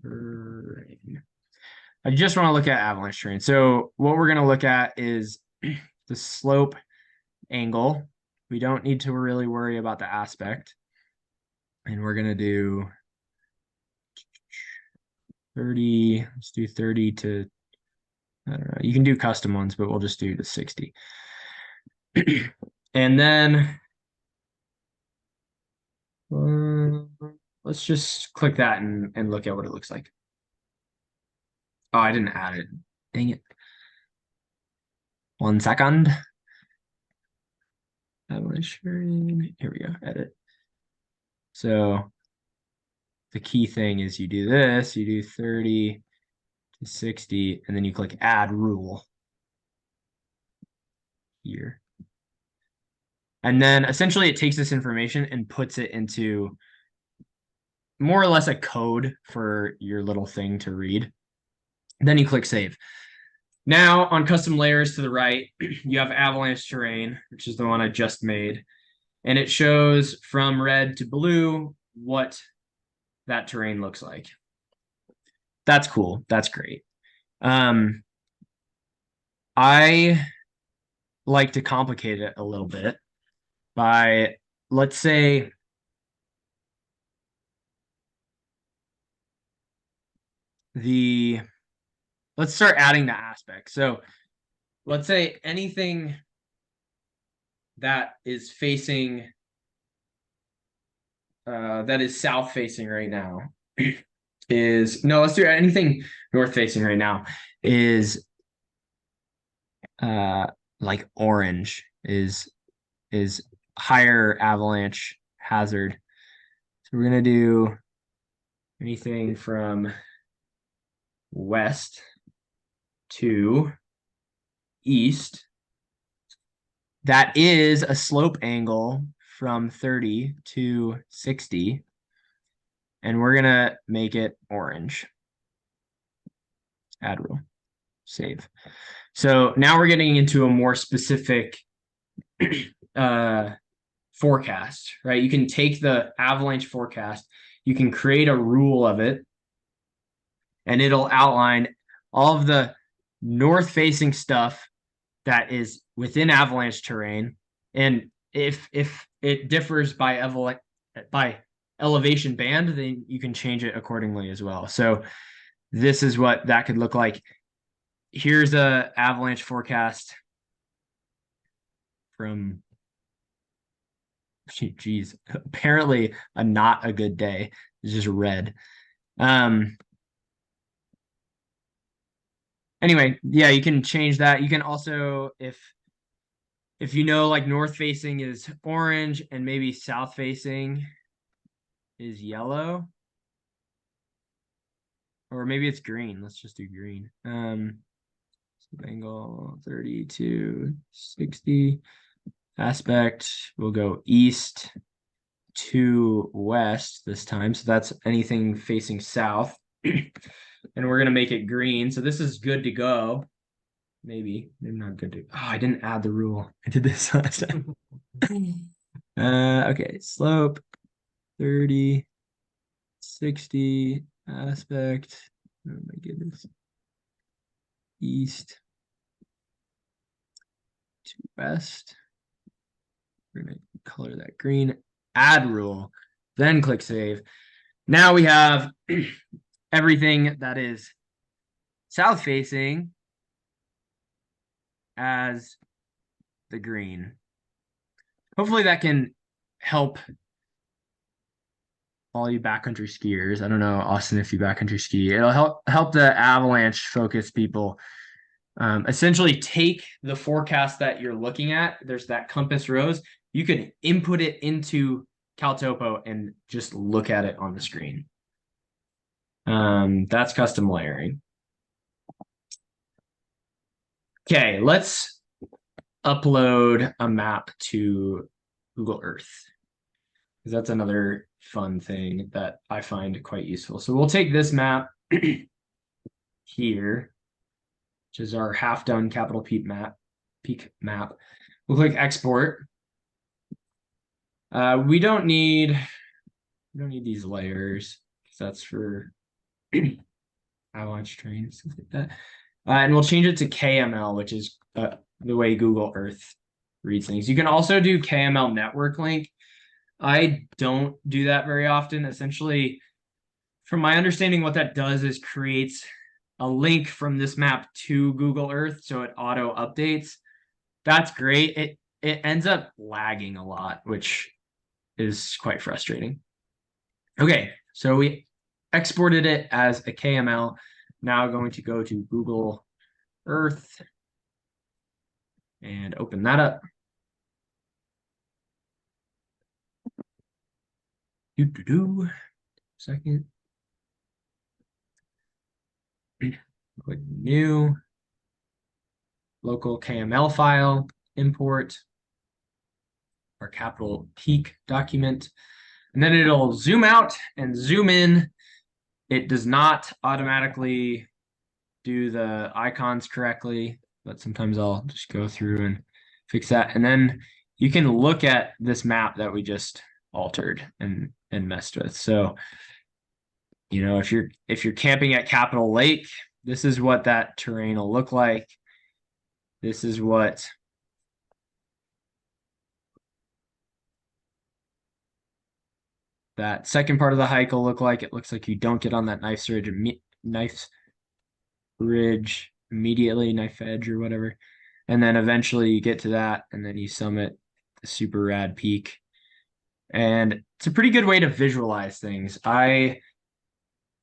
terrain. I just want to look at avalanche terrain. So what we're going to look at is the slope angle. We don't need to really worry about the aspect. And we're going to do 30. Let's do 30 to, I don't know. You can do custom ones, but we'll just do to 60. And then let's just click that and look at what it looks like. Oh, I didn't add it. Dang it. 1 second. Avalanche terrain. Here we go. Edit. So the key thing is you do this, you do 30 to 60, and then you click add rule here. And then essentially it takes this information and puts it into more or less a code for your little thing to read. Then you click save. Now on custom layers to the right, you have avalanche terrain, which is the one I just made. And it shows from red to blue what that terrain looks like. That's cool. That's great. I like to complicate it a little bit by, let's say, let's start adding the aspects. So let's say anything that is facing, that is south facing right now is, no, let's do anything north facing right now is like orange is higher avalanche hazard. So we're gonna do anything from west to east. That is a slope angle from 30 to 60. And we're gonna make it orange. Add rule. Save. So now we're getting into a more specific forecast, right? You can take the avalanche forecast, you can create a rule of it, and it'll outline all of the north-facing stuff that is within avalanche terrain. And if it differs by elevation band, then you can change it accordingly as well. So this is what that could look like. Here's a avalanche forecast from geez, apparently not a good day. It's just red. Um, anyway, yeah, you can change that. You can also, if you know, like north facing is orange and maybe south facing is yellow, or maybe it's green. Let's just do green. Angle 32, 60. Aspect, we'll go east to west this time. So that's anything facing south. And we're going to make it green. So this is good to go. Maybe not good to. Oh, I didn't add the rule. I did this last time. Okay, slope 30, 60, aspect. Oh my goodness. East to west. We're going to color that green. Add rule. Then click save. Now we have everything that is south facing as the green. Hopefully that can help all you backcountry skiers. I don't know, Austin, if you backcountry ski. It'll help the avalanche focus people. Essentially take the forecast that you're looking at. There's that compass rose. You could input it into Caltopo and just look at it on the screen. That's custom layering. Okay, let's upload a map to Google Earth, because that's another fun thing that I find quite useful. So we'll take this map here, which is our half-done capital peak map. We'll click export. We don't need these layers, because that's for avalanche terrain, stuff like that. And we'll change it to KML, which is the way Google Earth reads things. You can also do KML network link. I don't do that very often. Essentially, from my understanding, what that does is creates a link from this map to Google Earth, so it auto updates. That's great. It ends up lagging a lot, which is quite frustrating. Okay, so we exported it as a KML. Now going to go to Google Earth and open that up. Second. Click new. Local KML file, import our capital peak document. And then it'll zoom out and zoom in. It does not automatically do the icons correctly, but sometimes I'll just go through and fix that. And then you can look at this map that we just altered and messed with. So, you know, if you're camping at Capitol Lake, this is what that terrain will look like. This is what that second part of the hike will look like. It looks like you don't get on that knife ridge immediately, knife edge or whatever. And then eventually you get to that and then you summit the super rad peak. And it's a pretty good way to visualize things. I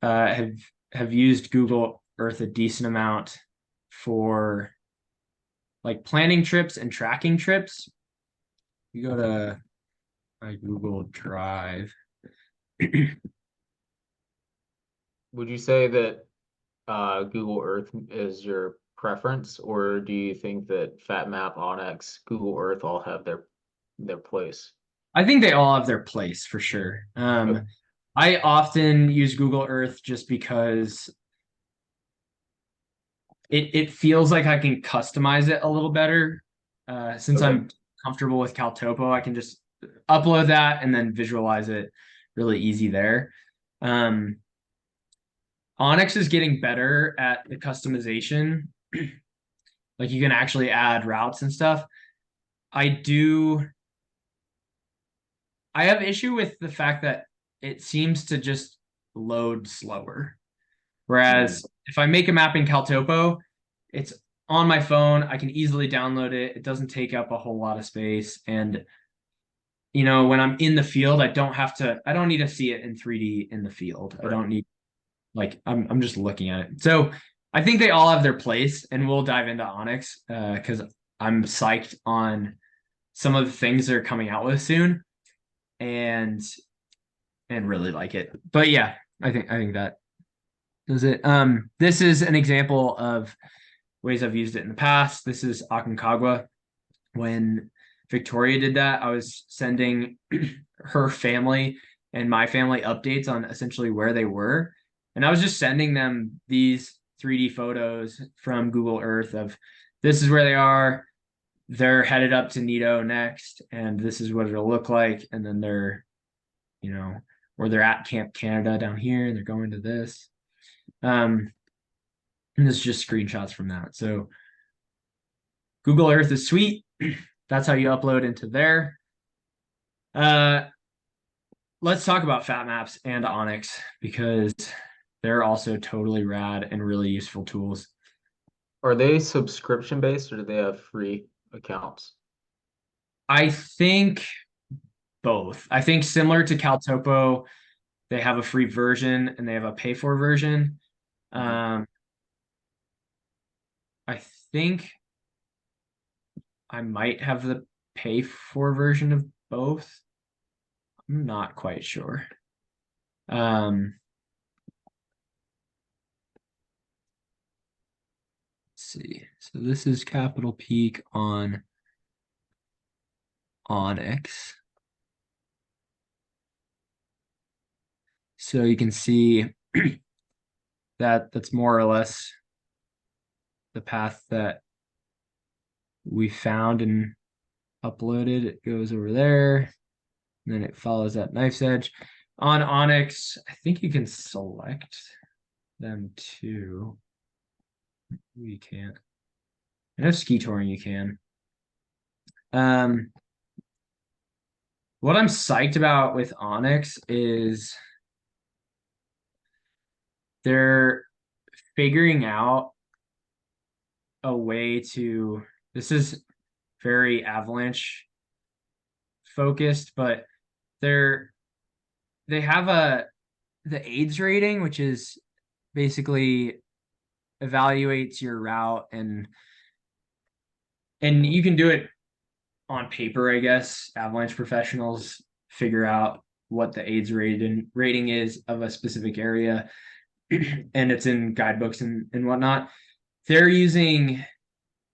have used Google Earth a decent amount for like planning trips and tracking trips. You go to my Google Drive. Would you say that Google Earth is your preference, or do you think that FatMap, Onyx, Google Earth all have their place? I think they all have their place for sure. Okay. I often use Google Earth just because it feels like I can customize it a little better. Since Okay. I'm comfortable with Caltopo, I can just upload that and then visualize it really easy there. Onyx is getting better at the customization. Like you can actually add routes and stuff. I have issue with the fact that it seems to just load slower. Mm. Whereas if I make a map in Caltopo, it's on my phone. I can easily download it. It doesn't take up a whole lot of space. And, you know, when I'm in the field, I don't need to see it in 3D in the field. I Right. don't need, like, I'm just looking at it. So I think they all have their place, and we'll dive into Onyx because I'm psyched on some of the things they're coming out with soon, and really like it. But yeah, I think that does it. This is an example of ways I've used it in the past. This is Aconcagua. When Victoria did that, I was sending her family and my family updates on essentially where they were. And I was just sending them these 3D photos from Google Earth of this is where they are. They're headed up to Nito next, and this is what it'll look like. And then they're, you know, where they're at Camp Canada down here, and they're going to this. And this is just screenshots from that. So Google Earth is sweet. That's how you upload into there. Let's talk about Fat Maps and Onyx because they're also totally rad and really useful tools. Are they subscription based or do they have free accounts? I think both. I think similar to Caltopo, they have a free version and they have a pay for version. Mhm. Um, I think I might have the pay for version of both. I'm not quite sure. Um, let's see. So this is Capital Peak on Onyx. So you can see that that's more or less the path that we found and uploaded. It goes over there, and then it follows that knife's edge. On Onyx, I think you can select them too. We can't. I know ski touring you can. Um, what I'm psyched about with Onyx is they're figuring out a way to. This is very avalanche focused, but they're they have the AIDS rating, which is basically evaluates your route, and you can do it on paper, I guess. Avalanche professionals figure out what the AIDS rating is of a specific area, and it's in guidebooks and whatnot. They're using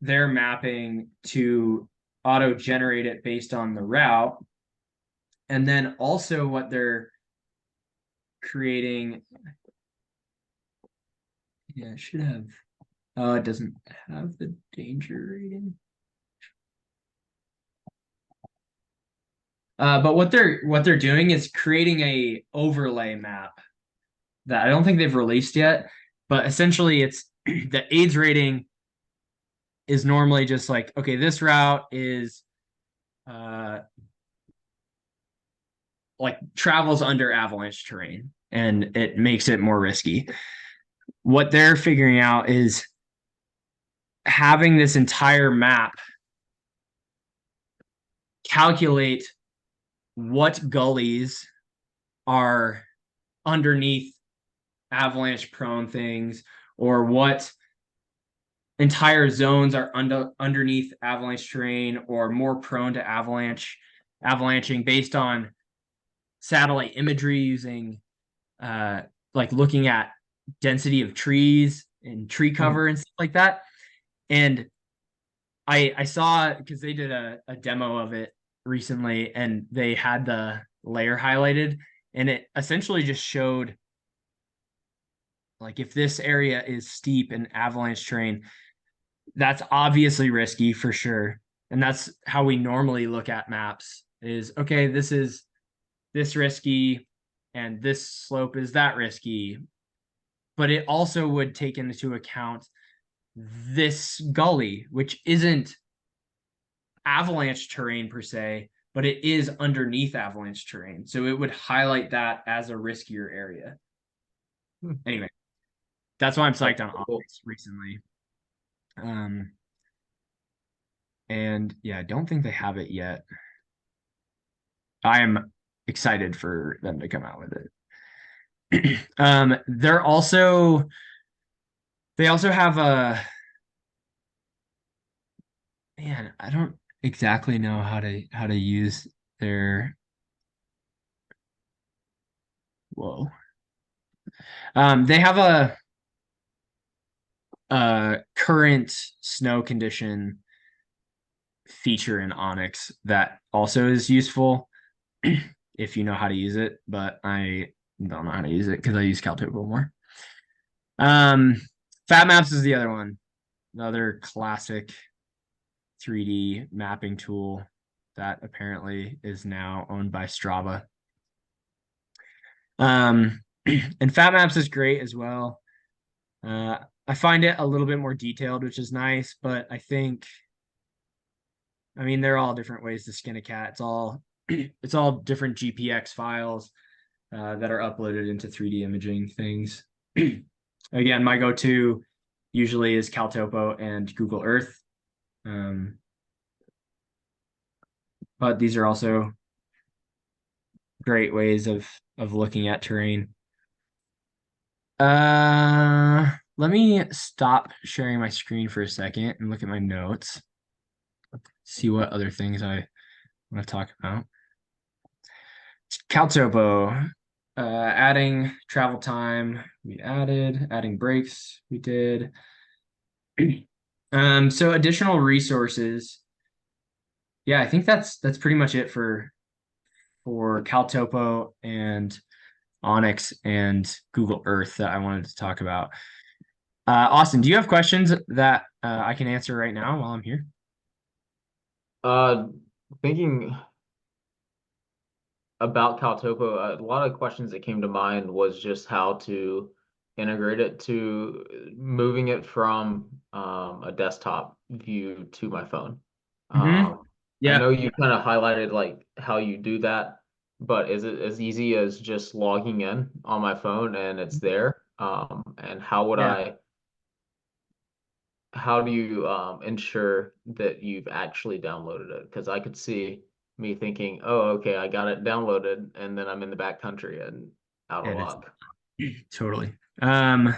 their mapping to auto generate it based on the route, and then also what they're creating. Yeah, it should have. Oh, it doesn't have the danger rating. But what they're doing is creating a overlay map that I don't think they've released yet. But essentially, it's the AIDS rating is normally just like, okay, this route is uh like travels under avalanche terrain, and it makes it more risky. What they're figuring out is having this entire map calculate what gullies are underneath avalanche prone things, or what entire zones are underneath avalanche terrain or more prone to avalanching based on satellite imagery using uh like looking at density of trees and tree Mhm. cover and stuff like that. And I saw because they did a demo of it recently, and they had the layer highlighted, and it essentially just showed like if this area is steep and avalanche terrain, that's obviously risky for sure. And that's how we normally look at maps is okay, this is this risky and this slope is that risky. But it also would take into account this gully, which isn't avalanche terrain per se, but it is underneath avalanche terrain. So it would highlight that as a riskier area. Hmm. Anyway, that's why I'm That's psyched on cool. Onyx recently. Um, and yeah, I don't think they have it yet. I am excited for them to come out with it. They also have a man. I don't exactly know how to use their whoa. They have a current snow condition feature in Onyx that also is useful if you know how to use it, but I don't know how to use it because I use Caltopo more. Um, Fat Maps is the other one, another classic 3D mapping tool that apparently is now owned by Strava. And Fat Maps is great as well. I find it a little bit more detailed, which is nice, but I mean, they're all different ways to skin a cat. It's all different GPX files that are uploaded into 3D imaging things. Again, my go-to usually is Caltopo and Google Earth. But these are also great ways of looking at terrain. Let me stop sharing my screen for a second and look at my notes. See what other things I want to talk about. Caltopo, adding travel time, we adding breaks, we did. So additional resources. Yeah, I think that's pretty much it for Caltopo and Onyx and Google Earth that I wanted to talk about. Austin, do you have questions that I can answer right now while I'm here? Uh, Thinking about Caltopo, a lot of questions that came to mind was just how to integrate it to moving it from a desktop view to my phone. Mm-hmm. I Yeah, know you kind of highlighted like how you do that, but is it as easy as just logging in on my phone and it's there? And yeah, how do you ensure that you've actually downloaded it? Because I could see me thinking, oh, okay, I got it downloaded, and then I'm in the back country and out of and it's luck. totally. Um,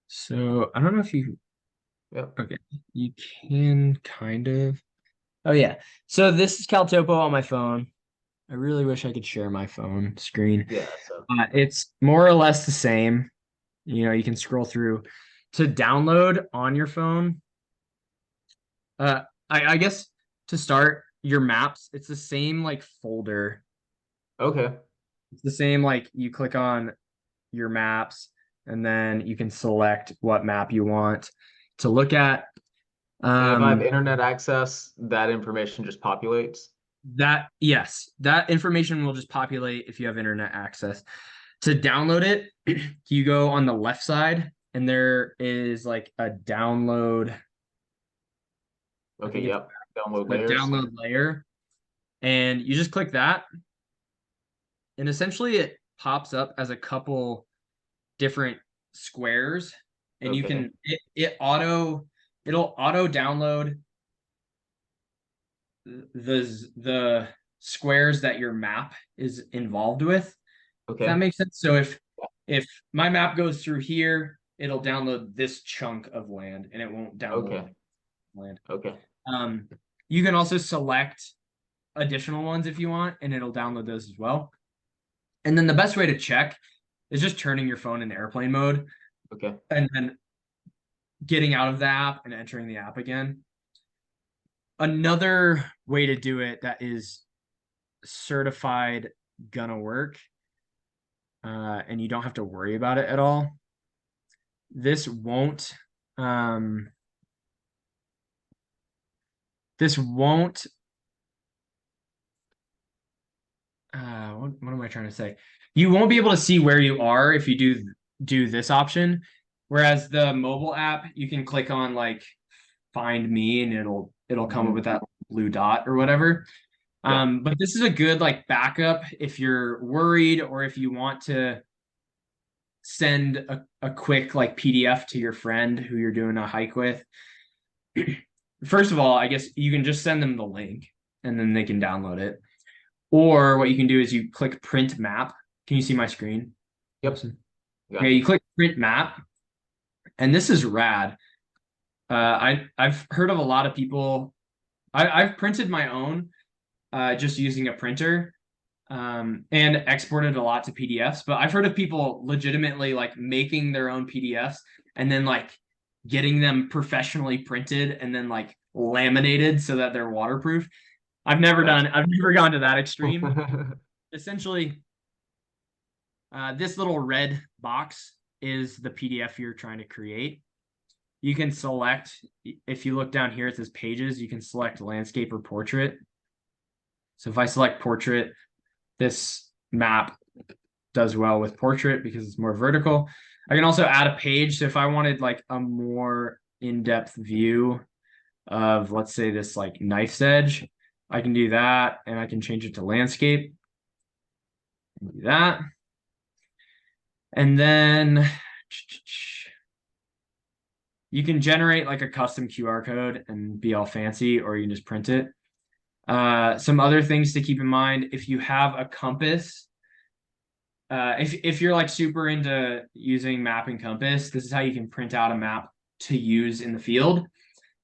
so I don't know if you Yep. okay, you can kind of. Oh yeah. So this is Caltopo on my phone. I really wish I could share my phone screen. Yeah. So It's more or less the same. You know, you can scroll through to download on your phone. Uh, I guess to start your maps, it's the same like folder. okay. It's the same like you click on your maps and then you can select what map you want to look at. And if I have Um, internet access, that information just populates. that yes, that information will just populate if you have internet access. To download it, you go on the left side and there is like a download. I Okay. think it's Yep. Download a layers. download layer, and you just click that, and essentially it pops up as a couple different squares, and you Okay. can it'll auto download the squares that your map is involved with. If that Okay. makes sense. So if my map goes through here, it'll download this chunk of land, and it won't download Okay. land. Okay. Um, you can also select additional ones if you want, and it'll download those as well. And then the best way to check is just turning your phone into airplane mode Okay. and then getting out of the app and entering the app again. Another way to do it that is certified gonna work, and you don't have to worry about it at all. This won't um this won't what am I trying to say? You won't be able to see where you are if you do this option. Whereas the mobile app, you can click on like find me and it'll come up Hmm. with that blue dot or whatever. Yeah. But this is a good like backup if you're worried or if you want to send a quick like PDF to your friend who you're doing a hike with. First of all, I guess you can just send them the link. and then they can download it. Or what you can do is you click print map. Can you see my screen? Yep, Awesome. Yeah, got you you. click print map, and this is rad. I've heard of a lot of people. I've printed my own just using a printer and exported a lot to PDFs. But I've heard of people legitimately like making their own PDFs and then like getting them professionally printed and then like laminated so that they're waterproof. That's I've never gone to that extreme. cool. Essentially, this little red box is the PDF you're trying to create. You can select, if you look down here, it says pages, you can select landscape or portrait. So if I select portrait, this map does well with portrait because it's more vertical. I can also add a page. So if I wanted like a more in-depth view of, let's say, this like knife's edge, I can do that, and I can change it to landscape. Do that. And then you can generate like a custom QR code and be all fancy, or you can just print it. Some other things to keep in mind: if you have a compass, if you're like super into using map and compass, this is how you can print out a map to use in the field.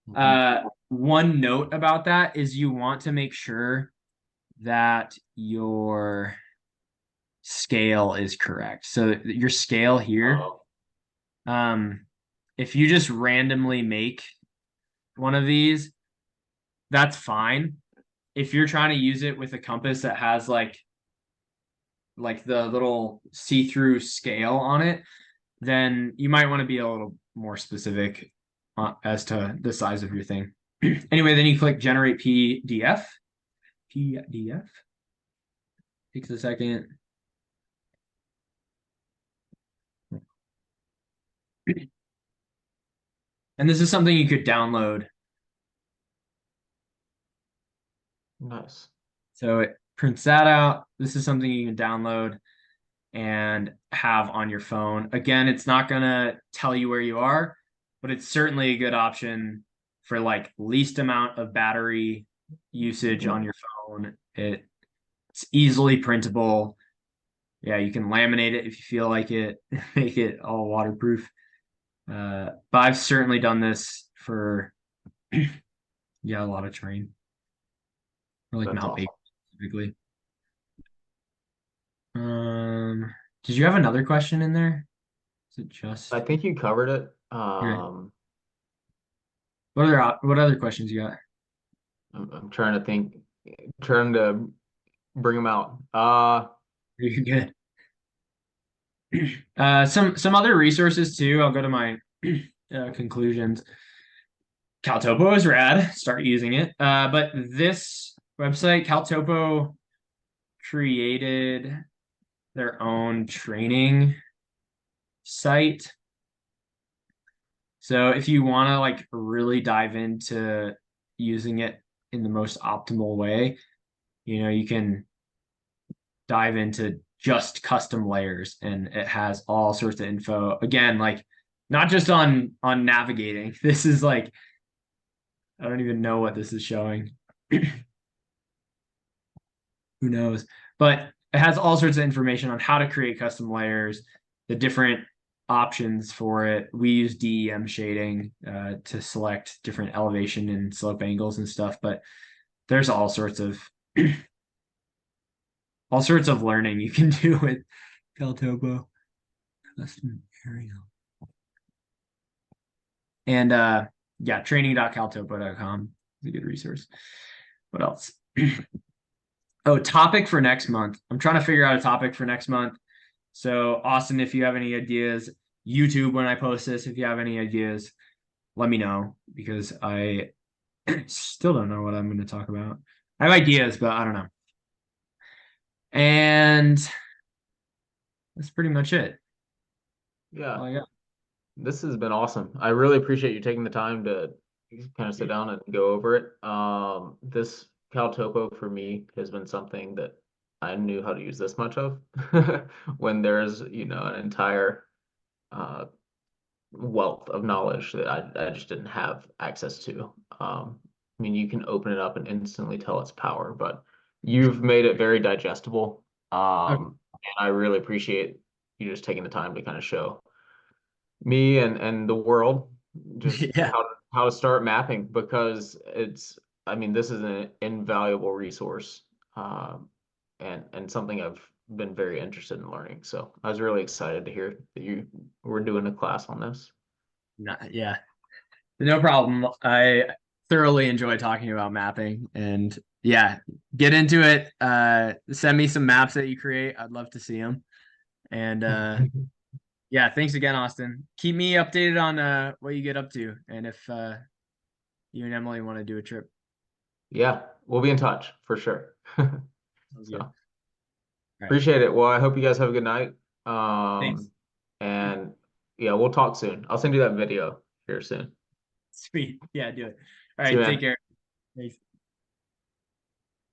Mhm. One note about that is you want to make sure that your scale is correct. So your scale here, Oh, um, if you just randomly make one of these, that's fine. If you're trying to use it with a compass that has like the little see-through scale on it, then you might want to be a little more specific as to the size of your thing. Anyway, then you click generate PDF. PDF takes a second. And this is something you could download. nice. So it prints that out. This is something you can download and have on your phone. Again, it's not going to tell you where you are, but it's certainly a good option for like least amount of battery usage on your phone. It's easily printable. Yeah, you can laminate it if you feel like it, make it all waterproof. But I've certainly done this for yeah, a lot of terrain, or like That's Mount awesome. Baker specifically. Um, did you have another question in there? Is it I just think you covered it. here? What other questions you got? I'm trying to think, trying to bring them out. You're good. Some other resources too. I'll go to my conclusions. Caltopo is rad. Start using it. But this website, Caltopo, created their own training site. So if you want to like really dive into using it in the most optimal way, you can dive into just custom layers, and it has all sorts of info. Again, like not just on navigating. This is like I don't even know what this is showing. Who knows? But it has all sorts of information on how to create custom layers, the different options for it. We use DEM shading to select different elevation and slope angles and stuff, but there's all sorts of learning you can do with Caltopo custom area. And yeah, training.caltopo.com is a good resource. What else? Oh, topic for next month. I'm trying to figure out a topic for next month. So, Austin, if you have any ideas, YouTube, when I post this, if you have any ideas, let me know because I still don't know what I'm going to talk about. I have ideas, but I don't know. And that's pretty much it. Yeah, All I got. this has been awesome. I really appreciate you taking the time to kind of sit down and go over it. This Caltopo for me has been something that I knew how to use this much of when there's, an entire uh, wealth of knowledge that I just didn't have access to. I mean, you can open it up and instantly tell its power, but you've made it very digestible. Okay. And I really appreciate you just taking the time to kind of show me and the world just Yeah. how to start mapping because I mean, this is an invaluable resource, and something I've been very interested in learning. So I was really excited to hear that you were doing a class on this. Yeah. No problem. I thoroughly enjoy talking about mapping and yeah, get into it. Send me some maps that you create. I'd love to see them. And yeah, thanks again, Austin. Keep me updated on what you get up to and if you and Emily want to do a trip. Yeah, we'll be in touch for sure. Sounds good. So All right. appreciate it. Well, I hope you guys have a good night. Thanks. And yeah, we'll talk soon. I'll send you that video here soon. Sweet. Yeah, do it. All See you, right, take man. care. Thanks.